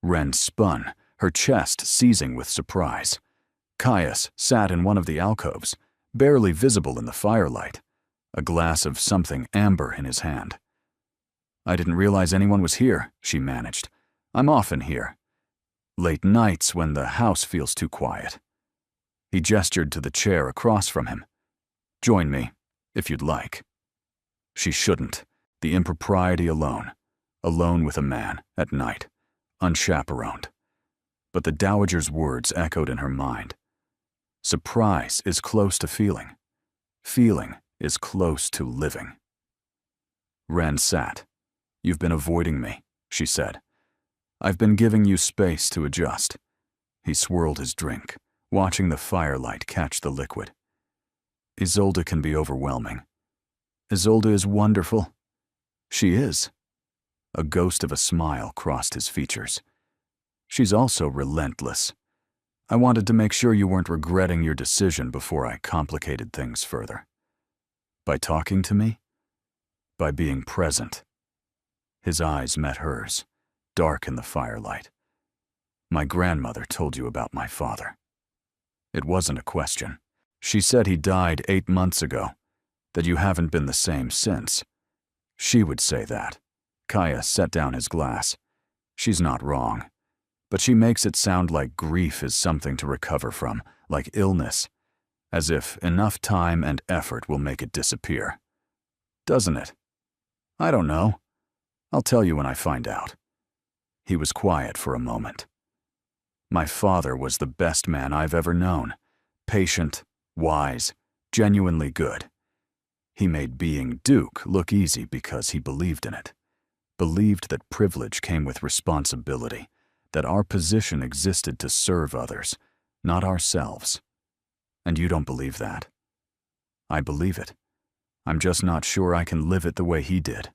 [SPEAKER 1] Wren spun, her chest seizing with surprise. Caius sat in one of the alcoves, barely visible in the firelight, a glass of something amber in his hand. "I didn't realize anyone was here," she managed. "I'm often here. Late nights when the house feels too quiet." He gestured to the chair across from him. "Join me, if you'd like." She shouldn't. The impropriety alone with a man, at night, unchaperoned. But the dowager's words echoed in her mind. Surprise is close to feeling. Feeling is close to living. Wren sat. "You've been avoiding me," she said. "I've been giving you space to adjust." He swirled his drink, watching the firelight catch the liquid. "Isolde can be overwhelming." "Isolde is wonderful." "She is." A ghost of a smile crossed his features. "She's also relentless. I wanted to make sure you weren't regretting your decision before I complicated things further." "By talking to me?" "By being present." His eyes met hers, dark in the firelight. "My grandmother told you about my father." It wasn't a question. "She said he died 8 months ago, that you haven't been the same since." She would say that. Caius set down his glass. She's not wrong. But she makes it sound like grief is something to recover from, like illness, as if enough time and effort will make it disappear. Doesn't it? "I don't know. I'll tell you when I find out." He was quiet for a moment. "My father was the best man I've ever known. Patient, wise, genuinely good. He made being Duke look easy because he believed in it. Believed that privilege came with responsibility, that our position existed to serve others, not ourselves. And you don't believe that." "I believe it. I'm just not sure I can live it the way he did."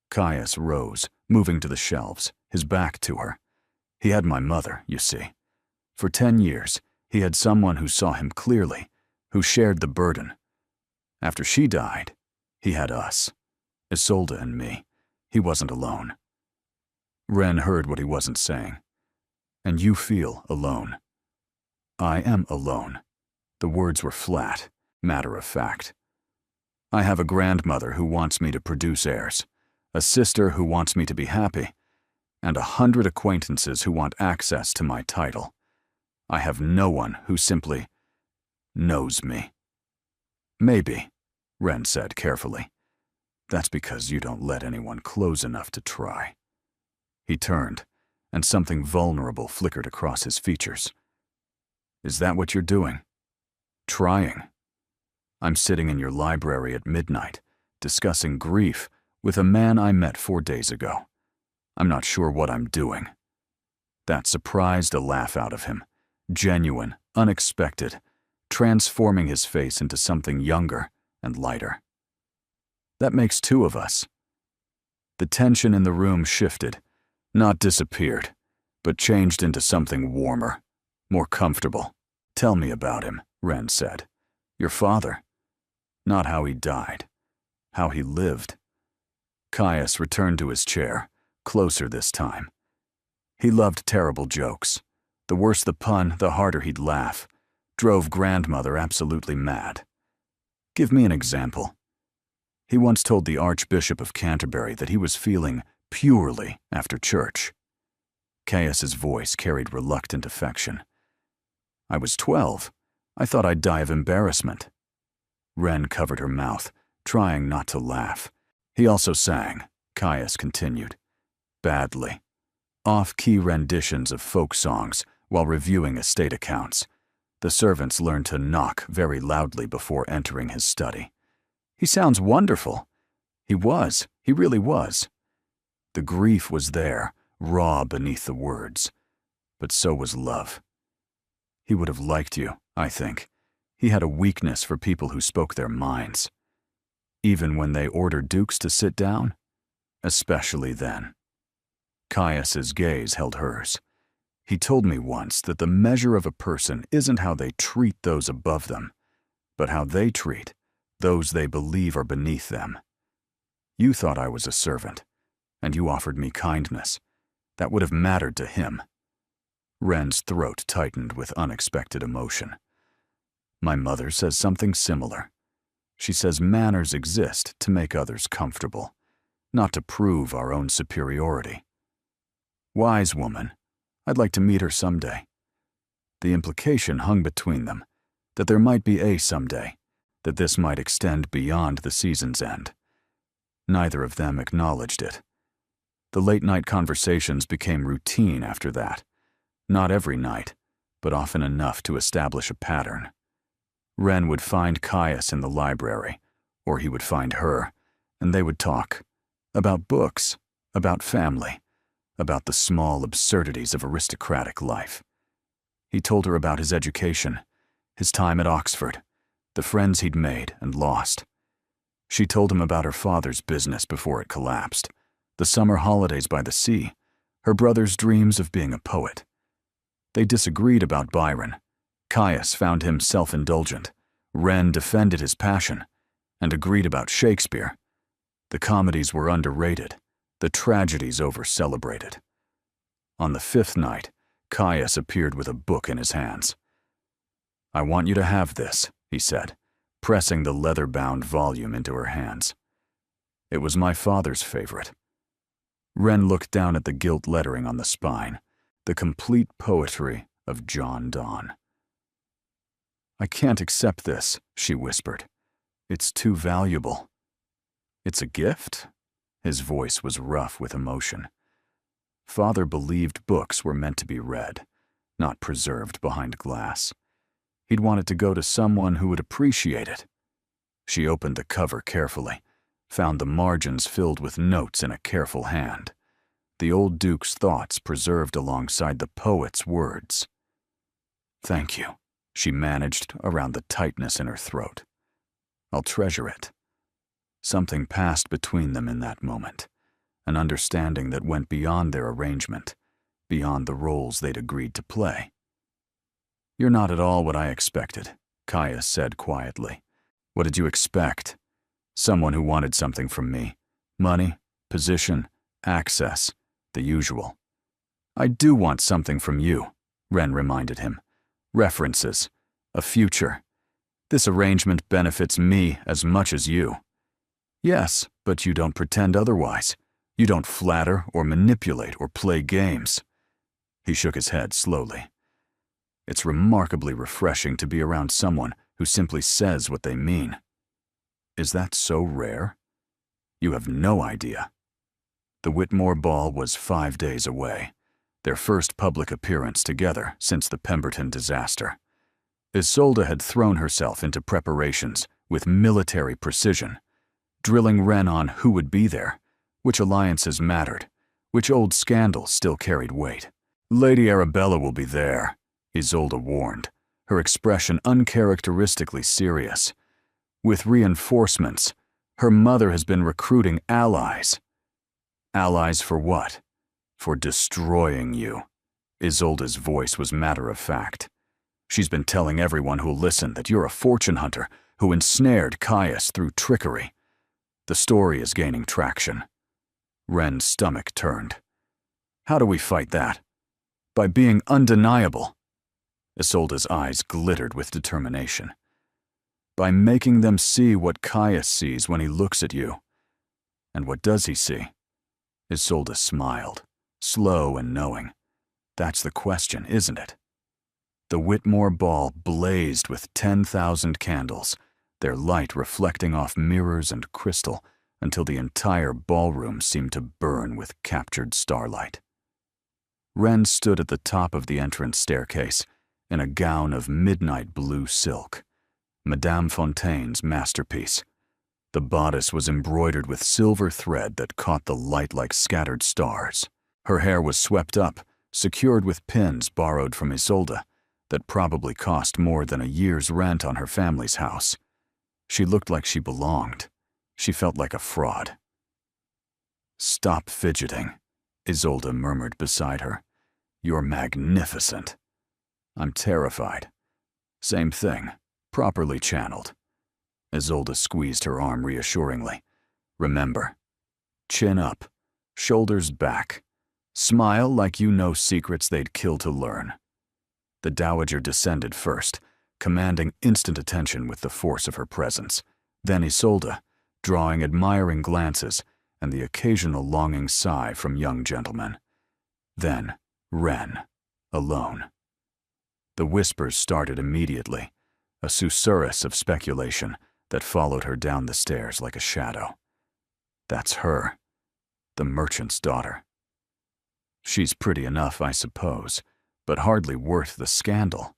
[SPEAKER 1] Caius rose, moving to the shelves, his back to her. He had my mother, you see. For 10 years, he had someone who saw him clearly, who shared the burden. After she died, he had us, Isolde and me. He wasn't alone. Wren heard what he wasn't saying. "And you feel alone." "I am alone." The words were flat, matter of fact. "I have a grandmother who wants me to produce heirs, a sister who wants me to be happy, and 100 acquaintances who want access to my title. I have no one who simply knows me." "Maybe," Wren said carefully. "That's because you don't let anyone close enough to try." He turned, and something vulnerable flickered across his features. "Is that what you're doing?" "Trying. I'm sitting in your library at midnight, discussing grief with a man I met 4 days ago. I'm not sure what I'm doing." That surprised a laugh out of him, genuine, unexpected, transforming his face into something younger and lighter. "That makes 2 of us." The tension in the room shifted, not disappeared, but changed into something warmer, more comfortable. "Tell me about him," Wren said. "Your father." "Not how he died. How he lived." Caius returned to his chair, closer this time. He loved terrible jokes. The worse the pun, the harder he'd laugh. Drove grandmother absolutely mad. "Give me an example." He once told the Archbishop of Canterbury that he was feeling purely after church. Caius's voice carried reluctant affection. "I was 12. I thought I'd die of embarrassment." Wren covered her mouth, trying not to laugh. "He also sang," Caius continued. "Badly. Off-key renditions of folk songs while reviewing estate accounts. The servants learned to knock very loudly before entering his study. "He sounds wonderful." He really was. The grief was there, raw beneath the words. But so was love. He would have liked you, I think. He had a weakness for people who spoke their minds. Even when they ordered dukes to sit down? Especially then. Caius's gaze held hers. He told me once that the measure of a person isn't how they treat those above them, but how they treat those they believe are beneath them. You thought I was a servant, and you offered me kindness. That would have mattered to him. Wren's throat tightened with unexpected emotion. My mother says something similar. She says manners exist to make others comfortable, not to prove our own superiority. Wise woman. I'd like to meet her someday. The implication hung between them, that there might be a someday, that this might extend beyond the season's end. Neither of them acknowledged it. The late-night conversations became routine after that. Not every night, but often enough to establish a pattern. Wren would find Caius in the library, or he would find her, and they would talk. About books, about family, about the small absurdities of aristocratic life. He told her about his education, his time at Oxford, the friends he'd made and lost. She told him about her father's business before it collapsed, the summer holidays by the sea, her brother's dreams of being a poet. They disagreed about Byron. Caius found him self-indulgent. Wren defended his passion and agreed about Shakespeare. The comedies were underrated, the tragedies over-celebrated. On the fifth night, Caius appeared with a book in his hands. "I want you to have this," he said, pressing the leather-bound volume into her hands. It was my father's favorite. Wren looked down at the gilt lettering on the spine, the complete poetry of John Donne. "I can't accept this," she whispered. "It's too valuable." "It's a gift?" His voice was rough with emotion. Father believed books were meant to be read, not preserved behind glass. He'd want it to go to someone who would appreciate it. She opened the cover carefully, found the margins filled with notes in a careful hand, the old Duke's thoughts preserved alongside the poet's words. "Thank you," she managed around the tightness in her throat. "I'll treasure it." Something passed between them in that moment, an understanding that went beyond their arrangement, beyond the roles they'd agreed to play. "You're not at all what I expected," Caius said quietly. "What did you expect? Someone who wanted something from me. Money, position, access, the usual." "I do want something from you," Wren reminded him. "References, a future. This arrangement benefits me as much as you." "Yes, but you don't pretend otherwise. You don't flatter or manipulate or play games." He shook his head slowly. "It's remarkably refreshing to be around someone who simply says what they mean." "Is that so rare?" "You have no idea." The Whitmore ball was 5 days away, their first public appearance together since the Pemberton disaster. Isolde had thrown herself into preparations with military precision, drilling Wren on who would be there, which alliances mattered, which old scandals still carried weight. "Lady Arabella will be there," Isolde warned, her expression uncharacteristically serious. "With reinforcements, her mother has been recruiting allies." "Allies for what?" "For destroying you." Isolde's voice was matter-of-fact. "She's been telling everyone who'll listen that you're a fortune hunter who ensnared Caius through trickery. The story is gaining traction." Wren's stomach turned. "How do we fight that?" "By being undeniable." Isolde's eyes glittered with determination. "By making them see what Caius sees when he looks at you." "And what does he see?" Isolde smiled, slow and knowing. "That's the question, isn't it?" The Whitmore ball blazed with 10,000 candles, their light reflecting off mirrors and crystal until the entire ballroom seemed to burn with captured starlight. Wren stood at the top of the entrance staircase, in a gown of midnight blue silk, Madame Fontaine's masterpiece. The bodice was embroidered with silver thread that caught the light like scattered stars. Her hair was swept up, secured with pins borrowed from Isolde that probably cost more than a year's rent on her family's house. She looked like she belonged. She felt like a fraud. "Stop fidgeting," Isolde murmured beside her. "You're magnificent." "I'm terrified." "Same thing, properly channeled." Isolde squeezed her arm reassuringly. "Remember, chin up, shoulders back. Smile like you know secrets they'd kill to learn." The dowager descended first, commanding instant attention with the force of her presence. Then Isolde, drawing admiring glances and the occasional longing sigh from young gentlemen. Then Wren, alone. The whispers started immediately, a susurrus of speculation that followed her down the stairs like a shadow. "That's her, the merchant's daughter. She's pretty enough, I suppose, but hardly worth the scandal.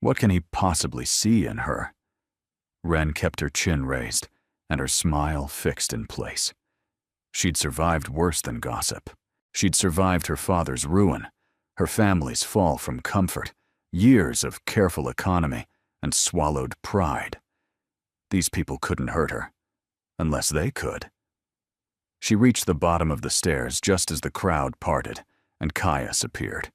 [SPEAKER 1] What can he possibly see in her?" Wren kept her chin raised and her smile fixed in place. She'd survived worse than gossip. She'd survived her father's ruin, her family's fall from comfort, years of careful economy, and swallowed pride. These people couldn't hurt her, unless they could. She reached the bottom of the stairs just as the crowd parted, and Caius appeared.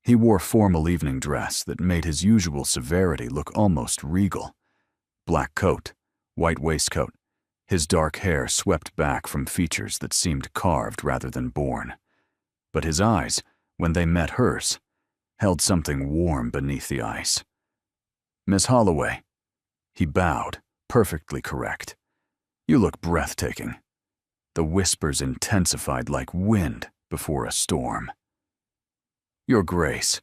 [SPEAKER 1] He wore formal evening dress that made his usual severity look almost regal. Black coat, white waistcoat, his dark hair swept back from features that seemed carved rather than born. But his eyes, when they met hers, held something warm beneath the ice. "Miss Holloway." He bowed, perfectly correct. "You look breathtaking." The whispers intensified like wind before a storm. "Your Grace."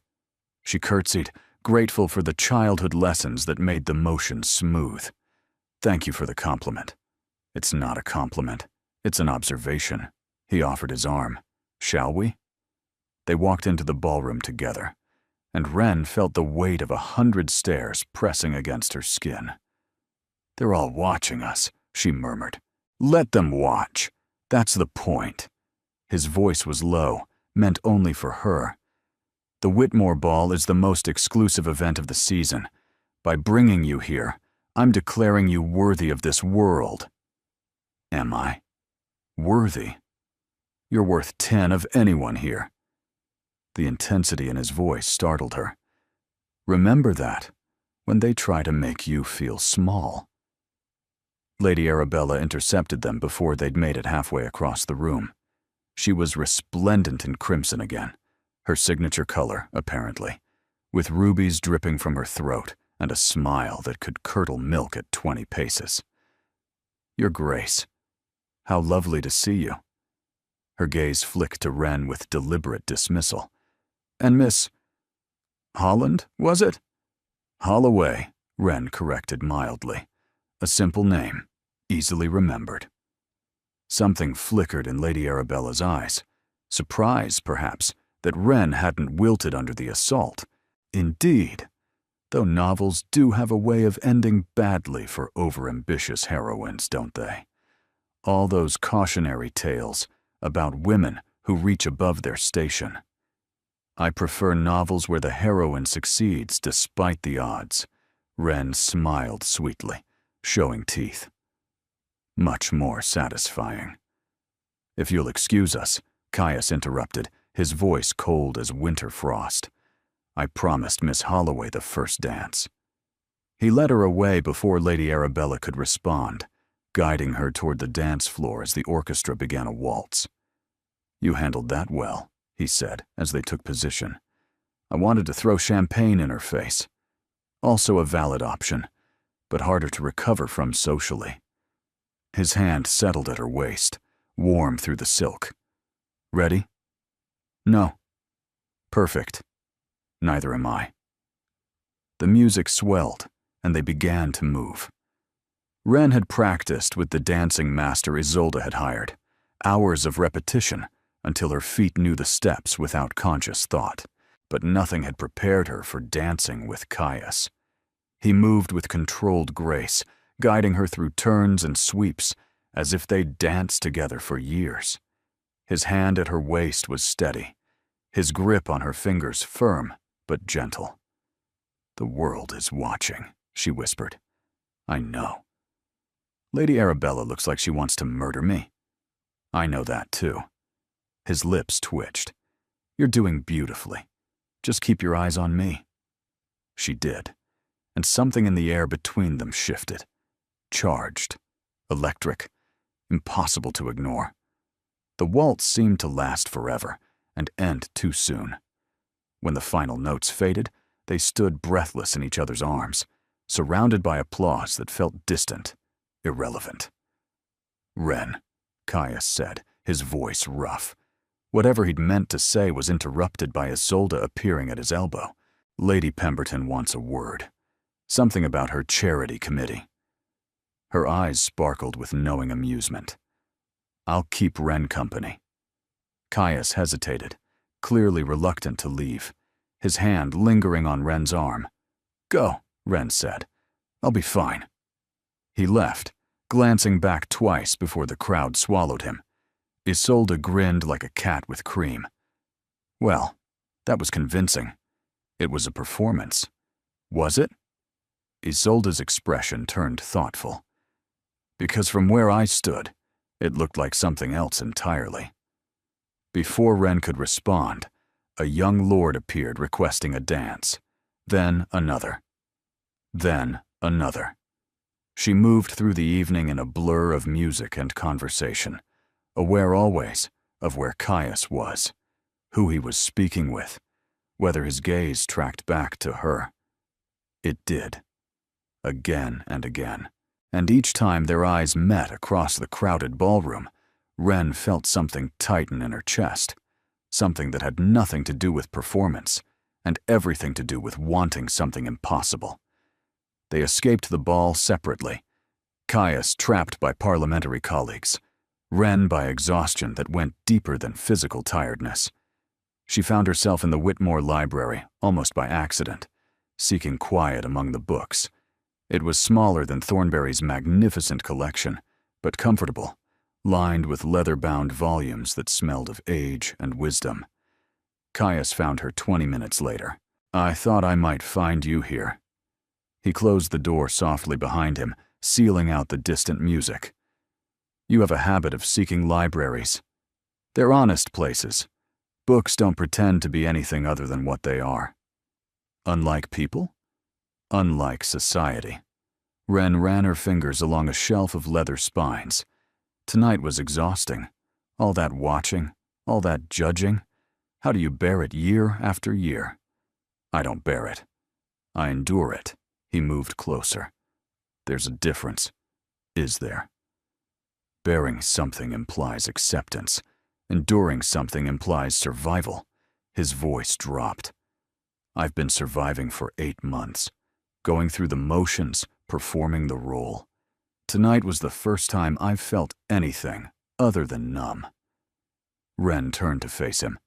[SPEAKER 1] She curtsied, grateful for the childhood lessons that made the motion smooth. "Thank you for the compliment." "It's not a compliment. It's an observation." He offered his arm. "Shall we?" They walked into the ballroom together, and Wren felt the weight of 100 stares pressing against her skin. "They're all watching us," she murmured. "Let them watch. That's the point." His voice was low, meant only for her. "The Whitmore Ball is the most exclusive event of the season. By bringing you here, I'm declaring you worthy of this world." "Am I? Worthy? You're worth 10 of anyone here." The intensity in his voice startled her. "Remember that, when they try to make you feel small." Lady Arabella intercepted them before they'd made it halfway across the room. She was resplendent in crimson again, her signature color, apparently, with rubies dripping from her throat and a smile that could curdle milk at 20 paces. "Your Grace, how lovely to see you." Her gaze flicked to Wren with deliberate dismissal. "And Miss Holland, was it?" "Holloway," Wren corrected mildly. "A simple name, easily remembered." Something flickered in Lady Arabella's eyes. Surprise, perhaps, that Wren hadn't wilted under the assault. Indeed, though novels do have a way of ending badly for overambitious heroines, don't they? All those cautionary tales about women who reach above their station. I prefer novels where the heroine succeeds despite the odds. Wren smiled sweetly, showing teeth. Much more satisfying. "If you'll excuse us," Caius interrupted, his voice cold as winter frost. "I promised Miss Holloway the first dance." He led her away before Lady Arabella could respond, guiding her toward the dance floor as the orchestra began a waltz. "You handled that well," he said as they took position. "I wanted to throw champagne in her face. Also a valid option, but harder to recover from socially." His hand settled at her waist, warm through the silk. "Ready?" "No." "Perfect. Neither am I." The music swelled, and they began to move. Wren had practiced with the dancing master Isolde had hired, hours of repetition until her feet knew the steps without conscious thought. but nothing had prepared her for dancing with Caius. He moved with controlled grace, guiding her through turns and sweeps, as if they'd danced together for years. His hand at her waist was steady, his grip on her fingers firm but gentle. "The world is watching," she whispered. "I know. Lady Arabella looks like she wants to murder me. I know that too." His lips twitched. "You're doing beautifully. Just keep your eyes on me." She did, and something in the air between them shifted. Charged, electric, impossible to ignore. The waltz seemed to last forever and end too soon. When the final notes faded, they stood breathless in each other's arms, surrounded by applause that felt distant, irrelevant. "Ren," Caius said, his voice rough. Whatever he'd meant to say was interrupted by Isolde appearing at his elbow. "Lady Pemberton wants a word. Something about her charity committee." Her eyes sparkled with knowing amusement. "I'll keep Ren company." Caius hesitated, clearly reluctant to leave, his hand lingering on Ren's arm. "Go," Ren said. "I'll be fine." He left, glancing back twice before the crowd swallowed him. Isolde grinned like a cat with cream. Well, that was convincing. It was a performance. Was it? Isolde's expression turned thoughtful. Because from where I stood, it looked like something else entirely. Before Ren could respond, a young lord appeared requesting a dance. Then another. Then another. She moved through the evening in a blur of music and conversation, aware always of where Caius was, who he was speaking with, whether his gaze tracked back to her. It did. Again and again. And each time their eyes met across the crowded ballroom, Ren felt something tighten in her chest, something that had nothing to do with performance and everything to do with wanting something impossible. They escaped the ball separately, Caius trapped by parliamentary colleagues, Ren by exhaustion that went deeper than physical tiredness. She found herself in the Whitmore Library, almost by accident, seeking quiet among the books. It was smaller than Thornberry's magnificent collection, but comfortable, lined with leather-bound volumes that smelled of age and wisdom. Caius found her 20 minutes later. "I thought I might find you here." He closed the door softly behind him, sealing out the distant music. "You have a habit of seeking libraries. They're honest places. Books don't pretend to be anything other than what they are." "Unlike people?" "Unlike society." Ren ran her fingers along a shelf of leather spines. Tonight was exhausting. All that watching, all that judging. How do you bear it year after year? "I don't bear it. I endure it." He moved closer. "There's a difference, is there? Bearing something implies acceptance. Enduring something implies survival." His voice dropped. "I've been surviving for 8 months, going through the motions, performing the role. Tonight was the first time I've felt anything other than numb." Ren turned to face him.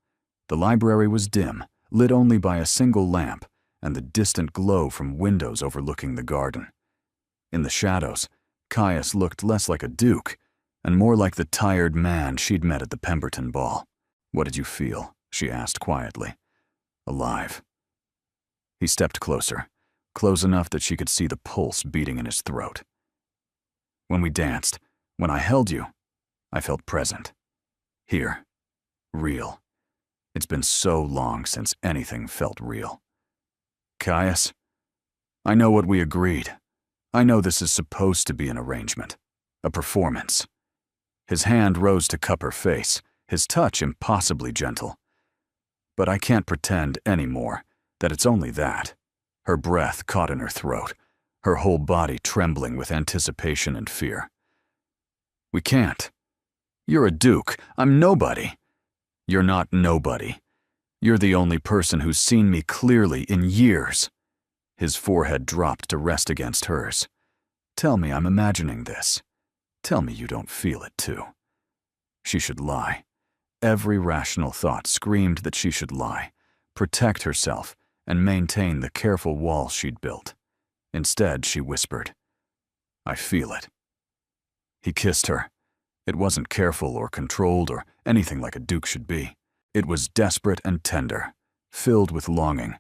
[SPEAKER 1] The library was dim, lit only by a single lamp and the distant glow from windows overlooking the garden. In the shadows, Caius looked less like a duke and more like the tired man she'd met at the Pemberton ball. "What did you feel?" she asked quietly. "Alive." He stepped closer, close enough that she could see the pulse beating in his throat. "When we danced, when I held you, I felt present. Here. Real. It's been so long since anything felt real. Caius, I know what we agreed. I know this is supposed to be an arrangement, a performance." His hand rose to cup her face, his touch impossibly gentle. "But I can't pretend anymore that it's only that." Her breath caught in her throat, her whole body trembling with anticipation and fear. "We can't. You're a duke. I'm nobody." "You're not nobody. You're the only person who's seen me clearly in years." His forehead dropped to rest against hers. "Tell me I'm imagining this. Tell me you don't feel it too." She should lie. Every rational thought screamed that she should lie, protect herself, and maintain the careful walls she'd built. Instead, she whispered, "I feel it." He kissed her. It wasn't careful or controlled or anything like a duke should be. It was desperate and tender, filled with longing,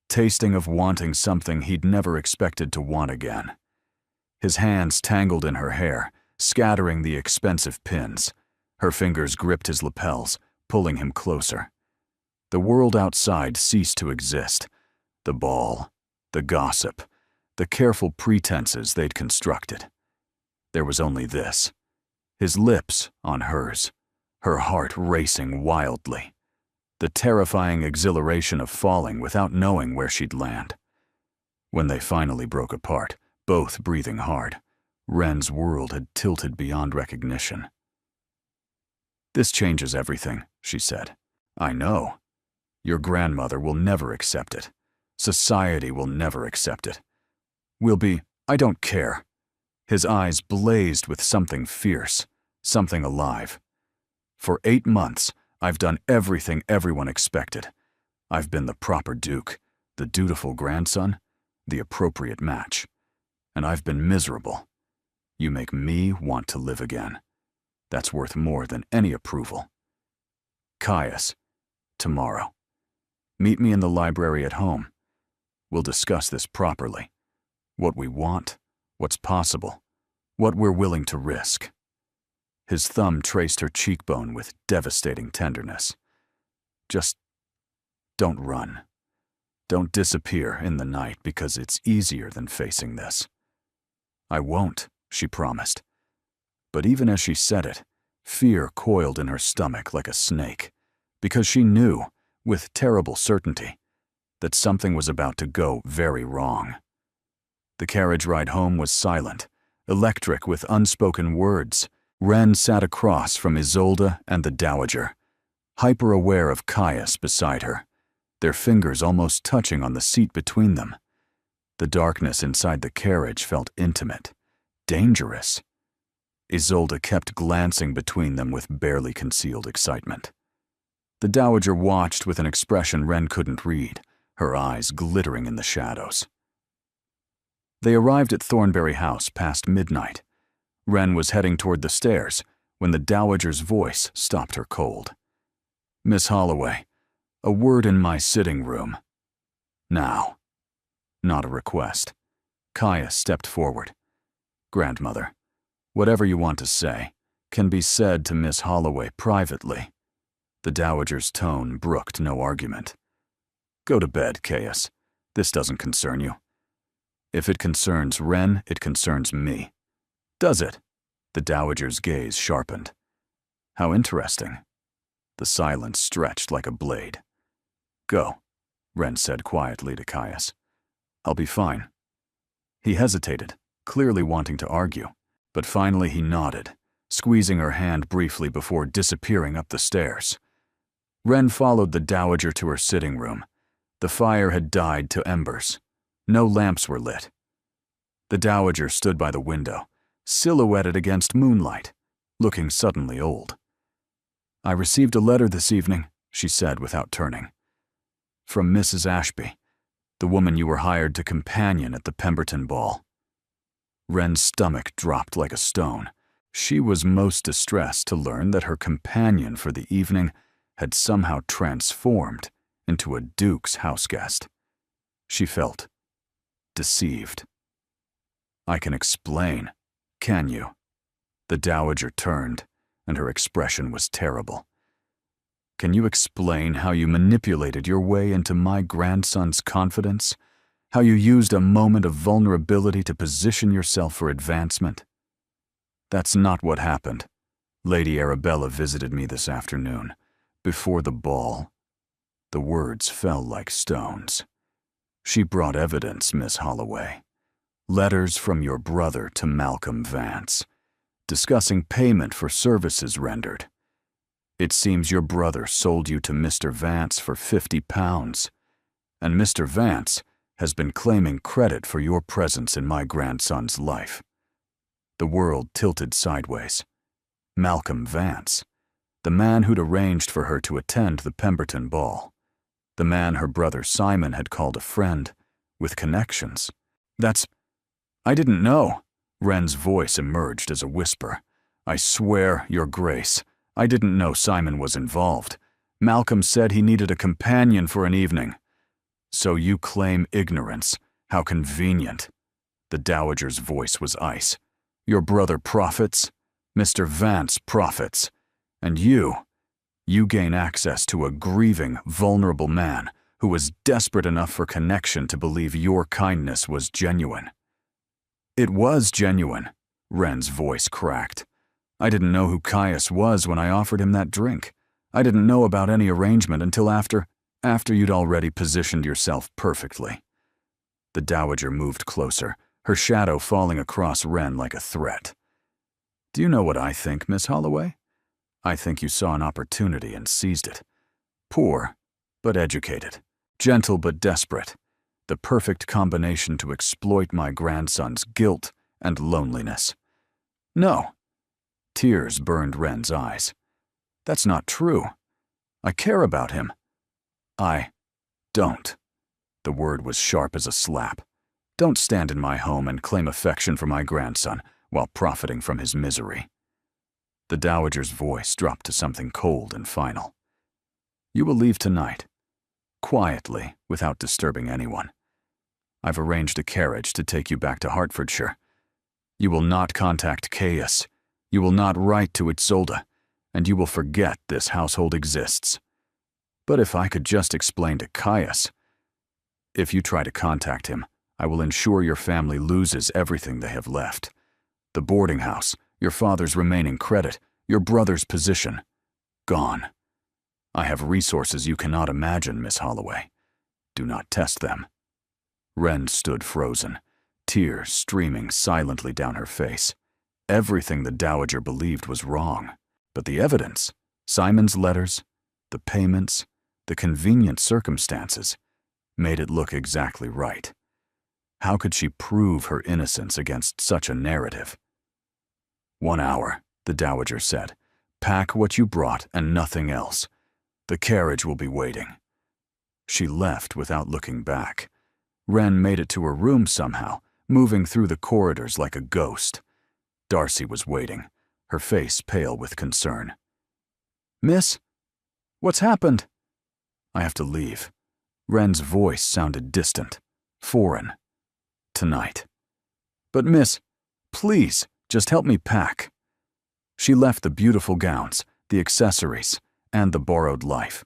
[SPEAKER 1] tasting of wanting something he'd never expected to want again. His hands tangled in her hair, scattering the expensive pins. Her fingers gripped his lapels, pulling him closer. The world outside ceased to exist. The ball, the gossip, the careful pretenses they'd constructed. There was only this. His lips on hers, her heart racing wildly. The terrifying exhilaration of falling without knowing where she'd land. When they finally broke apart, both breathing hard, Ren's world had tilted beyond recognition. "This changes everything," she said. "I know. Your grandmother will never accept it. Society will never accept it. I don't care." His eyes blazed with something fierce, something alive. "For 8 months, I've done everything everyone expected. I've been the proper duke, the dutiful grandson, the appropriate match. And I've been miserable. You make me want to live again. That's worth more than any approval. Caius, tomorrow. Meet me in the library at home. We'll discuss this properly. What we want, what's possible, what we're willing to risk." His thumb traced her cheekbone with devastating tenderness. "Just don't run. Don't disappear in the night because it's easier than facing this." "I won't," she promised. But even as she said it, fear coiled in her stomach like a snake, because she knew, with terrible certainty, that something was about to go very wrong. The carriage ride home was silent, electric with unspoken words. Ren sat across from Isolde and the Dowager, hyper-aware of Caius beside her, their fingers almost touching on the seat between them. The darkness inside the carriage felt intimate, dangerous. Isolde kept glancing between them with barely concealed excitement. The Dowager watched with an expression Ren couldn't read, her eyes glittering in the shadows. They arrived at Thornbury House past midnight. Ren was heading toward the stairs when the Dowager's voice stopped her cold. "Miss Holloway, a word in my sitting room. Now." Not a request. Caius stepped forward. "Grandmother, whatever you want to say can be said to Miss Holloway privately." The Dowager's tone brooked no argument. "Go to bed, Caius. This doesn't concern you. If it concerns Ren, it concerns me." "Does it?" The Dowager's gaze sharpened. "How interesting." The silence stretched like a blade. "Go," Ren said quietly to Caius. "I'll be fine." He hesitated, clearly wanting to argue, but finally he nodded, squeezing her hand briefly before disappearing up the stairs. Ren followed the Dowager to her sitting room. The fire had died to embers. No lamps were lit. The Dowager stood by the window, silhouetted against moonlight, looking suddenly old. "I received a letter this evening," she said without turning. "From Mrs. Ashby, the woman you were hired to companion at the Pemberton ball." Ren's stomach dropped like a stone. She was most distressed to learn that her companion for the evening had somehow transformed into a duke's houseguest. She felt deceived. "I can explain, can you?" The Dowager turned, and her expression was terrible. "Can you explain how you manipulated your way into my grandson's confidence? How you used a moment of vulnerability to position yourself for advancement?" "That's not what happened. Lady Arabella visited me this afternoon, before the ball." The words fell like stones. "She brought evidence, Miss Holloway. Letters from your brother to Malcolm Vance, discussing payment for services rendered. It seems your brother sold you to Mr. Vance for £50, and Mr. Vance has been claiming credit for your presence in my grandson's life." The world tilted sideways. Malcolm Vance, the man who'd arranged for her to attend the Pemberton ball. The man her brother Simon had called a friend, with connections. I didn't know. Wren's voice emerged as a whisper. I swear, Your Grace, I didn't know Simon was involved. Malcolm said he needed a companion for an evening. So you claim ignorance. How convenient. The dowager's voice was ice. Your brother profits. Mr. Vance profits. And you gain access to a grieving, vulnerable man who was desperate enough for connection to believe your kindness was genuine. It was genuine. Wren's voice cracked. I didn't know who Caius was when I offered him that drink. I didn't know about any arrangement until after you'd already positioned yourself perfectly. The dowager moved closer, her shadow falling across Wren like a threat. Do you know what I think, Miss Holloway? I think you saw an opportunity and seized it. Poor, but educated. Gentle but desperate. The perfect combination to exploit my grandson's guilt and loneliness. No. Tears burned Wren's eyes. That's not true. I care about him. I don't. The word was sharp as a slap. Don't stand in my home and claim affection for my grandson while profiting from his misery. The dowager's voice dropped to something cold and final. You will leave tonight, quietly, without disturbing anyone. I've arranged a carriage to take you back to Hertfordshire. You will not contact Caius. You will not write to Isolde, and you will forget this household exists. But if I could just explain to Caius, if you try to contact him, I will ensure your family loses everything they have left. The boarding house, your father's remaining credit, your brother's position. Gone. I have resources you cannot imagine, Miss Holloway. Do not test them. Wren stood frozen, tears streaming silently down her face. Everything the dowager believed was wrong, but the evidence, Simon's letters, the payments, the convenient circumstances, made it look exactly right. How could she prove her innocence against such a narrative? 1 hour, the dowager said. Pack what you brought and nothing else. The carriage will be waiting. She left without looking back. Wren made it to her room somehow, moving through the corridors like a ghost. Darcy was waiting, her face pale with concern. Miss? What's happened? I have to leave. Wren's voice sounded distant, foreign. Tonight. But miss, please, just help me pack. She left the beautiful gowns, the accessories, and the borrowed life.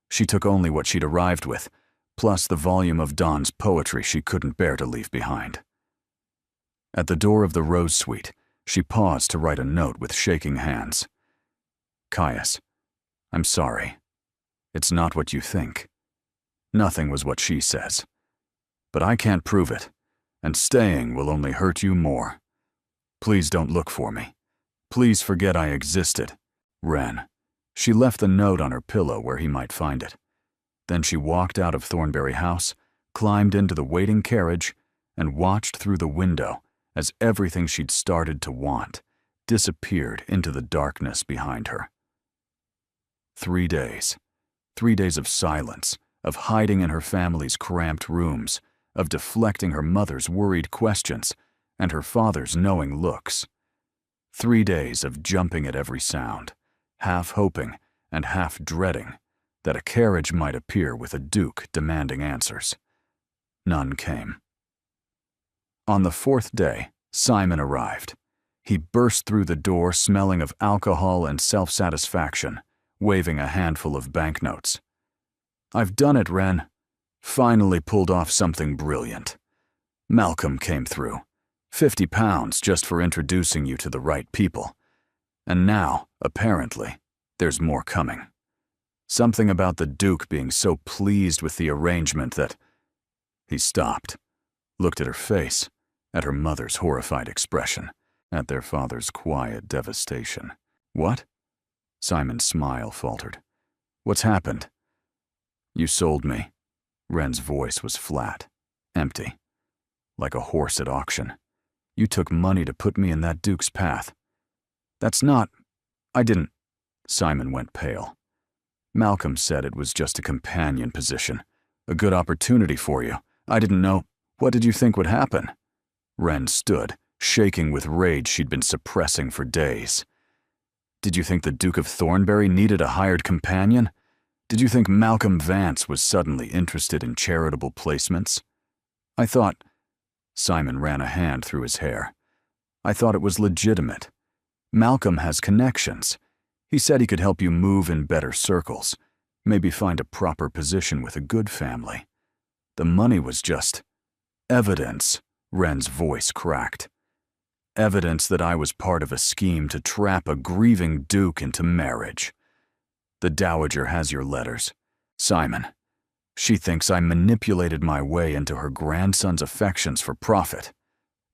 [SPEAKER 1] She took only what she'd arrived with, plus the volume of Don's poetry she couldn't bear to leave behind. At the door of the Rose Suite, she paused to write a note with shaking hands. Caius, I'm sorry. It's not what you think. Nothing was what she says. But I can't prove it, and staying will only hurt you more. Please don't look for me. Please forget I existed. Wren. She left the note on her pillow where he might find it. Then she walked out of Thornbury House, climbed into the waiting carriage, and watched through the window as everything she'd started to want disappeared into the darkness behind her. 3 days. 3 days of silence, of hiding in her family's cramped rooms, of deflecting her mother's worried questions and her father's knowing looks. 3 days of jumping at every sound, half hoping and half dreading that a carriage might appear with a duke demanding answers. None came. On the 4th day, Simon arrived. He burst through the door smelling of alcohol and self-satisfaction, waving a handful of banknotes. I've done it, Wren. Finally pulled off something brilliant. Malcolm came through. £50 just for introducing you to the right people. And now, apparently, there's more coming. Something about the Duke being so pleased with the arrangement that... He stopped, looked at her face, at her mother's horrified expression, at their father's quiet devastation. What? Simon's smile faltered. What's happened? You sold me. Wren's voice was flat, empty, like a horse at auction. You took money to put me in that Duke's path. That's not... I didn't... Simon went pale. Malcolm said it was just a companion position. A good opportunity for you. I didn't know. What did you think would happen? Wren stood, shaking with rage she'd been suppressing for days. Did you think the Duke of Thornbury needed a hired companion? Did you think Malcolm Vance was suddenly interested in charitable placements? I thought— Simon ran a hand through his hair. I thought it was legitimate. Malcolm has connections. He said he could help you move in better circles, maybe find a proper position with a good family. The money was just— evidence, Wren's voice cracked. Evidence that I was part of a scheme to trap a grieving duke into marriage. The Dowager has your letters. Simon, she thinks I manipulated my way into her grandson's affections for profit.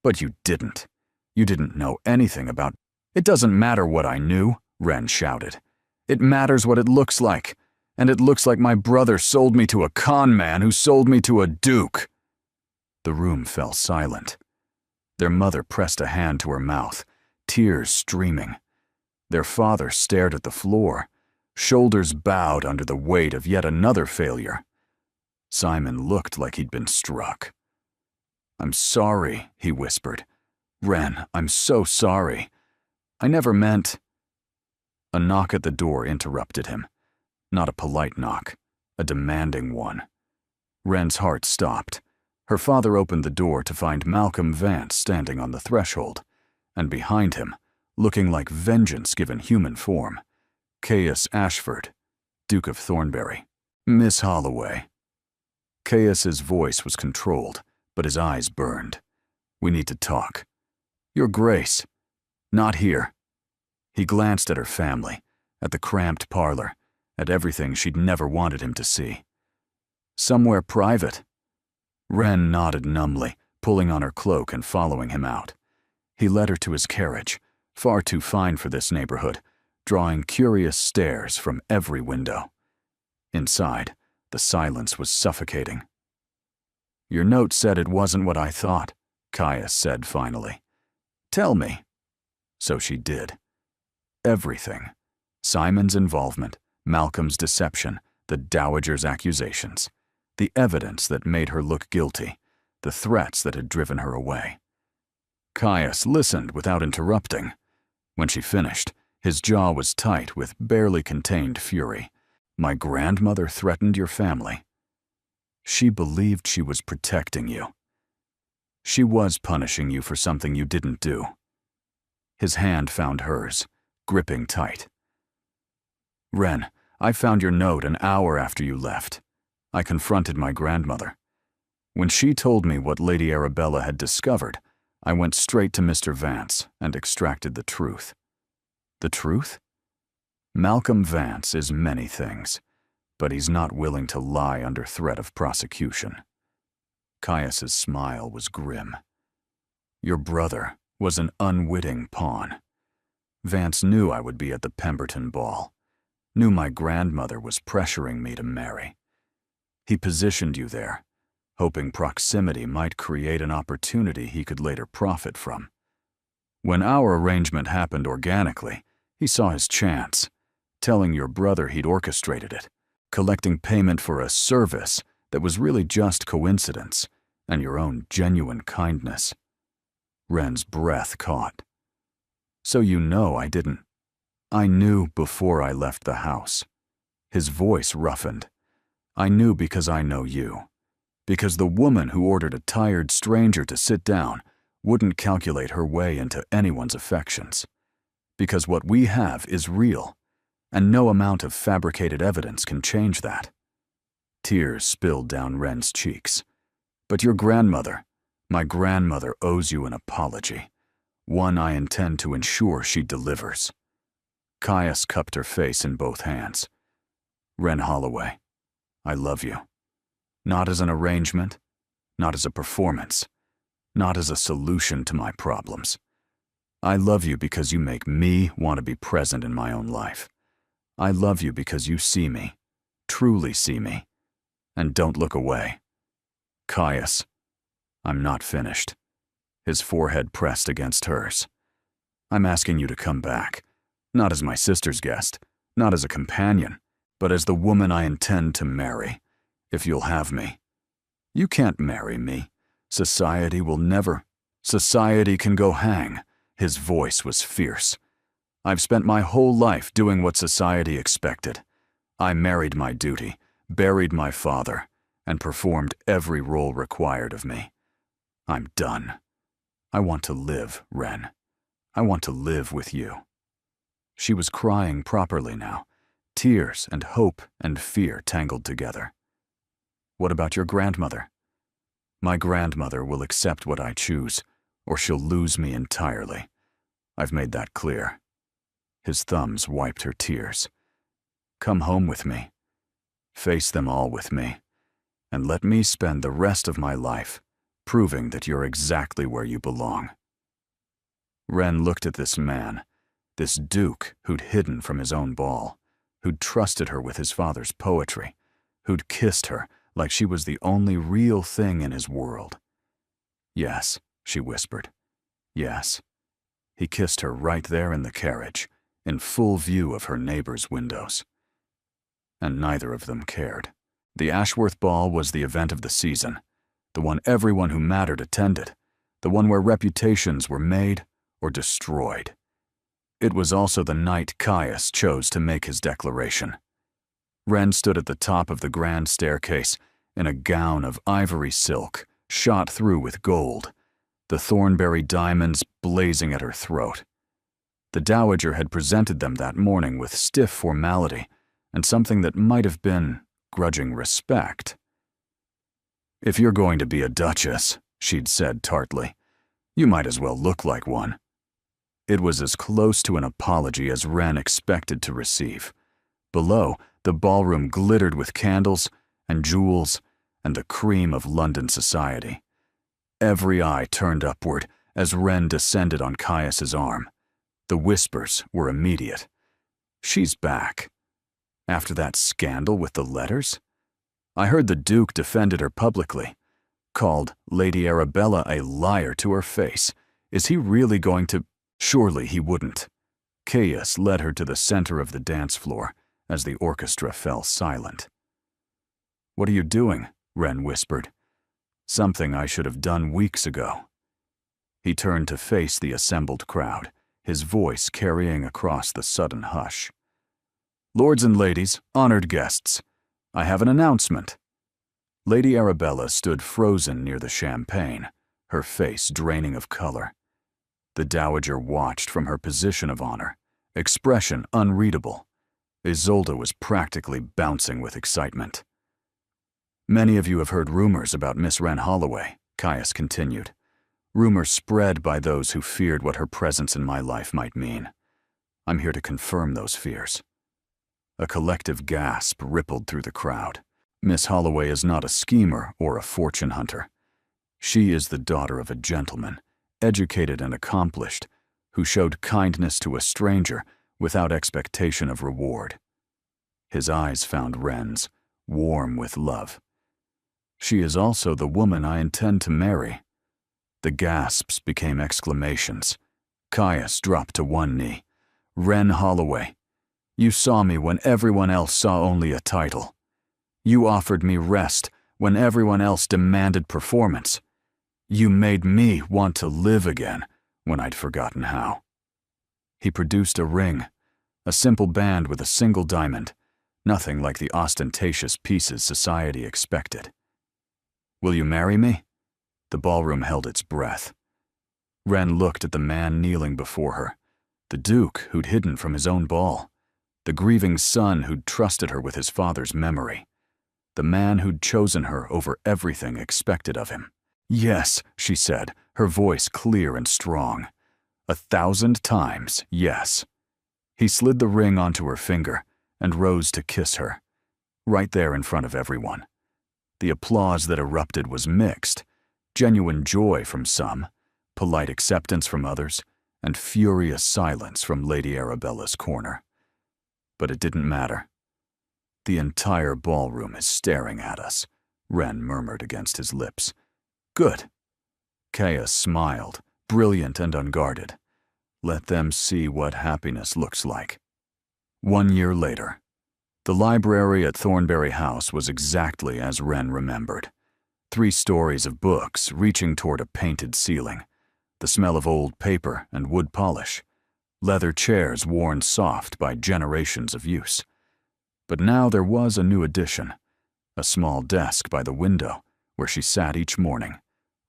[SPEAKER 1] But you didn't. You didn't know anything about— It doesn't matter what I knew, Wren shouted. It matters what it looks like. And it looks like my brother sold me to a con man who sold me to a duke. The room fell silent. Their mother pressed a hand to her mouth, tears streaming. Their father stared at the floor, shoulders bowed under the weight of yet another failure. Simon looked like he'd been struck. I'm sorry, he whispered. Wren, I'm so sorry. I never meant— A knock at the door interrupted him. Not a polite knock, a demanding one. Wren's heart stopped. Her father opened the door to find Malcolm Vance standing on the threshold, and behind him, looking like vengeance given human form, Caius Ashford, Duke of Thornbury. Miss Holloway. Caius's voice was controlled, but his eyes burned. We need to talk. Your Grace. Not here. He glanced at her family, at the cramped parlor, at everything she'd never wanted him to see. Somewhere private. Wren nodded numbly, pulling on her cloak and following him out. He led her to his carriage, far too fine for this neighborhood, drawing curious stares from every window. Inside, the silence was suffocating. Your note said it wasn't what I thought, Caius said finally. Tell me. So she did. Everything. Simon's involvement, Malcolm's deception, the Dowager's accusations, the evidence that made her look guilty, the threats that had driven her away. Caius listened without interrupting. When she finished, his jaw was tight with barely contained fury. My grandmother threatened your family. She believed she was protecting you. She was punishing you for something you didn't do. His hand found hers, gripping tight. Wren, I found your note an hour after you left. I confronted my grandmother. When she told me what Lady Arabella had discovered, I went straight to Mr. Vance and extracted the truth. The truth? Malcolm Vance is many things, but he's not willing to lie under threat of prosecution. Caius's smile was grim. Your brother was an unwitting pawn. Vance knew I would be at the Pemberton ball, knew my grandmother was pressuring me to marry. He positioned you there, hoping proximity might create an opportunity he could later profit from. When our arrangement happened organically, he saw his chance, telling your brother he'd orchestrated it, collecting payment for a service that was really just coincidence and your own genuine kindness. Wren's breath caught. So you know I didn't. I knew before I left the house. His voice roughened. I knew because I know you. Because the woman who ordered a tired stranger to sit down wouldn't calculate her way into anyone's affections. Because what we have is real, and no amount of fabricated evidence can change that. Tears spilled down Wren's cheeks. But your grandmother, my grandmother owes you an apology, one I intend to ensure she delivers. Caius cupped her face in both hands. Wren Holloway, I love you. Not as an arrangement, not as a performance, not as a solution to my problems. I love you because you make me want to be present in my own life. I love you because you see me, truly see me, and don't look away. Caius, I'm not finished. His forehead pressed against hers. I'm asking you to come back, not as my sister's guest, not as a companion, but as the woman I intend to marry, if you'll have me. You can't marry me. Society will never. Society can go hang. His voice was fierce. I've spent my whole life doing what society expected. I married my duty, buried my father, and performed every role required of me. I'm done. I want to live, Ren. I want to live with you. She was crying properly now, tears and hope and fear tangled together. What about your grandmother? My grandmother will accept what I choose, or she'll lose me entirely. I've made that clear. His thumbs wiped her tears. Come home with me. Face them all with me, and let me spend the rest of my life proving that you're exactly where you belong. Ren looked at this man, this duke who'd hidden from his own ball, who'd trusted her with his father's poetry, who'd kissed her like she was the only real thing in his world. Yes, she whispered. Yes. He kissed her right there in the carriage, in full view of her neighbor's windows. And neither of them cared. The Ashworth Ball was the event of the season, the one everyone who mattered attended, the one where reputations were made or destroyed. It was also the night Caius chose to make his declaration. Ren stood at the top of the grand staircase in a gown of ivory silk, shot through with gold, the Thornberry diamonds blazing at her throat. The dowager had presented them that morning with stiff formality and something that might have been grudging respect. If you're going to be a duchess, she'd said tartly, you might as well look like one. It was as close to an apology as Ren expected to receive. Below, the ballroom glittered with candles and jewels and the cream of London society. Every eye turned upward as Ren descended on Caius's arm. The whispers were immediate. She's back. After that scandal with the letters? I heard the Duke defended her publicly, called Lady Arabella a liar to her face. Is he really going to? Surely he wouldn't. Caius led her to the center of the dance floor as the orchestra fell silent. What are you doing? Ren whispered. Something I should have done weeks ago. He turned to face the assembled crowd, his voice carrying across the sudden hush. Lords and ladies, honored guests, I have an announcement. Lady Arabella stood frozen near the champagne, her face draining of color. The dowager watched from her position of honor, expression unreadable. Isolde was practically bouncing with excitement. Many of you have heard rumors about Miss Wren Holloway, Caius continued. Rumors spread by those who feared what her presence in my life might mean. I'm here to confirm those fears. A collective gasp rippled through the crowd. Miss Holloway is not a schemer or a fortune hunter. She is the daughter of a gentleman, educated and accomplished, who showed kindness to a stranger without expectation of reward. His eyes found Wren's, warm with love. She is also the woman I intend to marry. The gasps became exclamations. Caius dropped to one knee. Wren Holloway, you saw me when everyone else saw only a title. You offered me rest when everyone else demanded performance. You made me want to live again when I'd forgotten how. He produced a ring, a simple band with a single diamond, nothing like the ostentatious pieces society expected. Will you marry me? The ballroom held its breath. Wren looked at the man kneeling before her, the Duke who'd hidden from his own ball, the grieving son who'd trusted her with his father's memory, the man who'd chosen her over everything expected of him. Yes, she said, her voice clear and strong. 1,000 times, yes. He slid the ring onto her finger and rose to kiss her, right there in front of everyone. The applause that erupted was mixed, genuine joy from some, polite acceptance from others, and furious silence from Lady Arabella's corner. But it didn't matter. The entire ballroom is staring at us, Wren murmured against his lips. Good. Caius smiled, brilliant and unguarded. Let them see what happiness looks like. 1 year later. The library at Thornberry House was exactly as Wren remembered. 3 stories of books reaching toward a painted ceiling, the smell of old paper and wood polish, leather chairs worn soft by generations of use. But now there was a new addition, a small desk by the window where she sat each morning,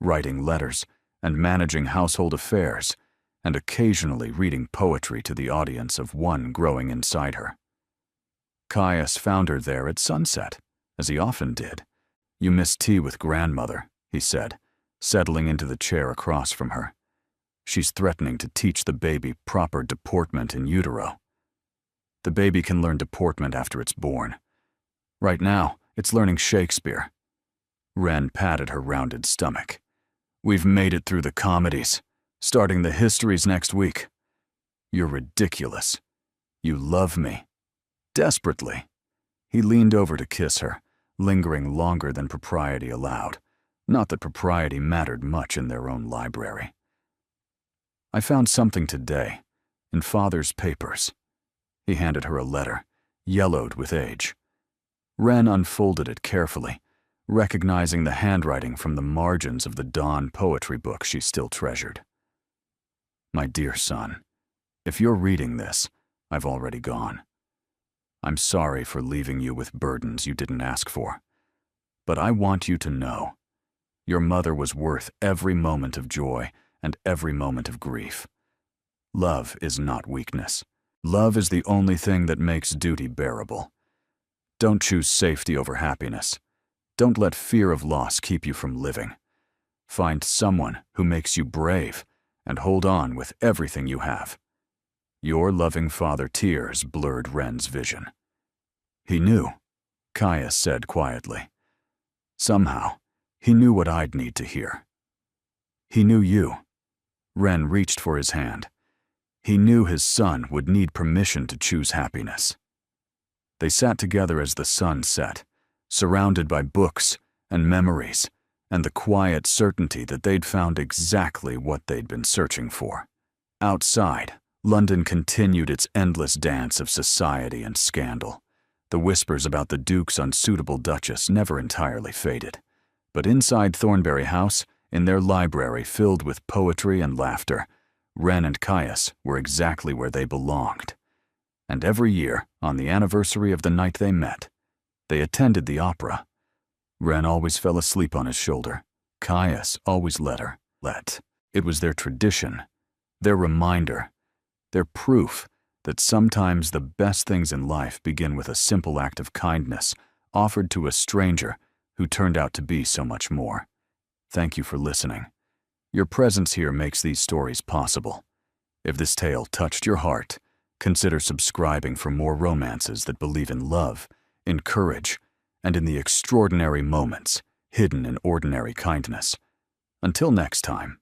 [SPEAKER 1] writing letters and managing household affairs, and occasionally reading poetry to the audience of one growing inside her. Caius found her there at sunset, as he often did. "You missed tea with grandmother," he said, settling into the chair across from her. "She's threatening to teach the baby proper deportment in utero. The baby can learn deportment after it's born. Right now, it's learning Shakespeare." Wren patted her rounded stomach. "We've made it through the comedies, starting the histories next week. You're ridiculous. You love me. Desperately." He leaned over to kiss her, lingering longer than propriety allowed. Not that propriety mattered much in their own library. "I found something today, in Father's papers." He handed her a letter, yellowed with age. Wren unfolded it carefully, recognizing the handwriting from the margins of the Dawn poetry book she still treasured. "My dear son, if you're reading this, I've already gone. I'm sorry for leaving you with burdens you didn't ask for. But I want you to know, your mother was worth every moment of joy and every moment of grief. Love is not weakness. Love is the only thing that makes duty bearable. Don't choose safety over happiness. Don't let fear of loss keep you from living. Find someone who makes you brave and hold on with everything you have." Your loving father tears blurred Wren's vision. "He knew," Caius said quietly. "Somehow, he knew what I'd need to hear. He knew you." Wren reached for his hand. He knew his son would need permission to choose happiness. They sat together as the sun set, surrounded by books and memories and the quiet certainty that they'd found exactly what they'd been searching for. Outside, London continued its endless dance of society and scandal. The whispers about the Duke's unsuitable Duchess never entirely faded. But inside Thornberry House, in their library filled with poetry and laughter, Wren and Caius were exactly where they belonged. And every year, on the anniversary of the night they met, they attended the opera. Wren always fell asleep on his shoulder. Caius always let her. It was their tradition, their reminder, their proof that sometimes the best things in life begin with a simple act of kindness offered to a stranger who turned out to be so much more. Thank you for listening. Your presence here makes these stories possible. If this tale touched your heart, consider subscribing for more romances that believe in love, in courage, and in the extraordinary moments hidden in ordinary kindness. Until next time.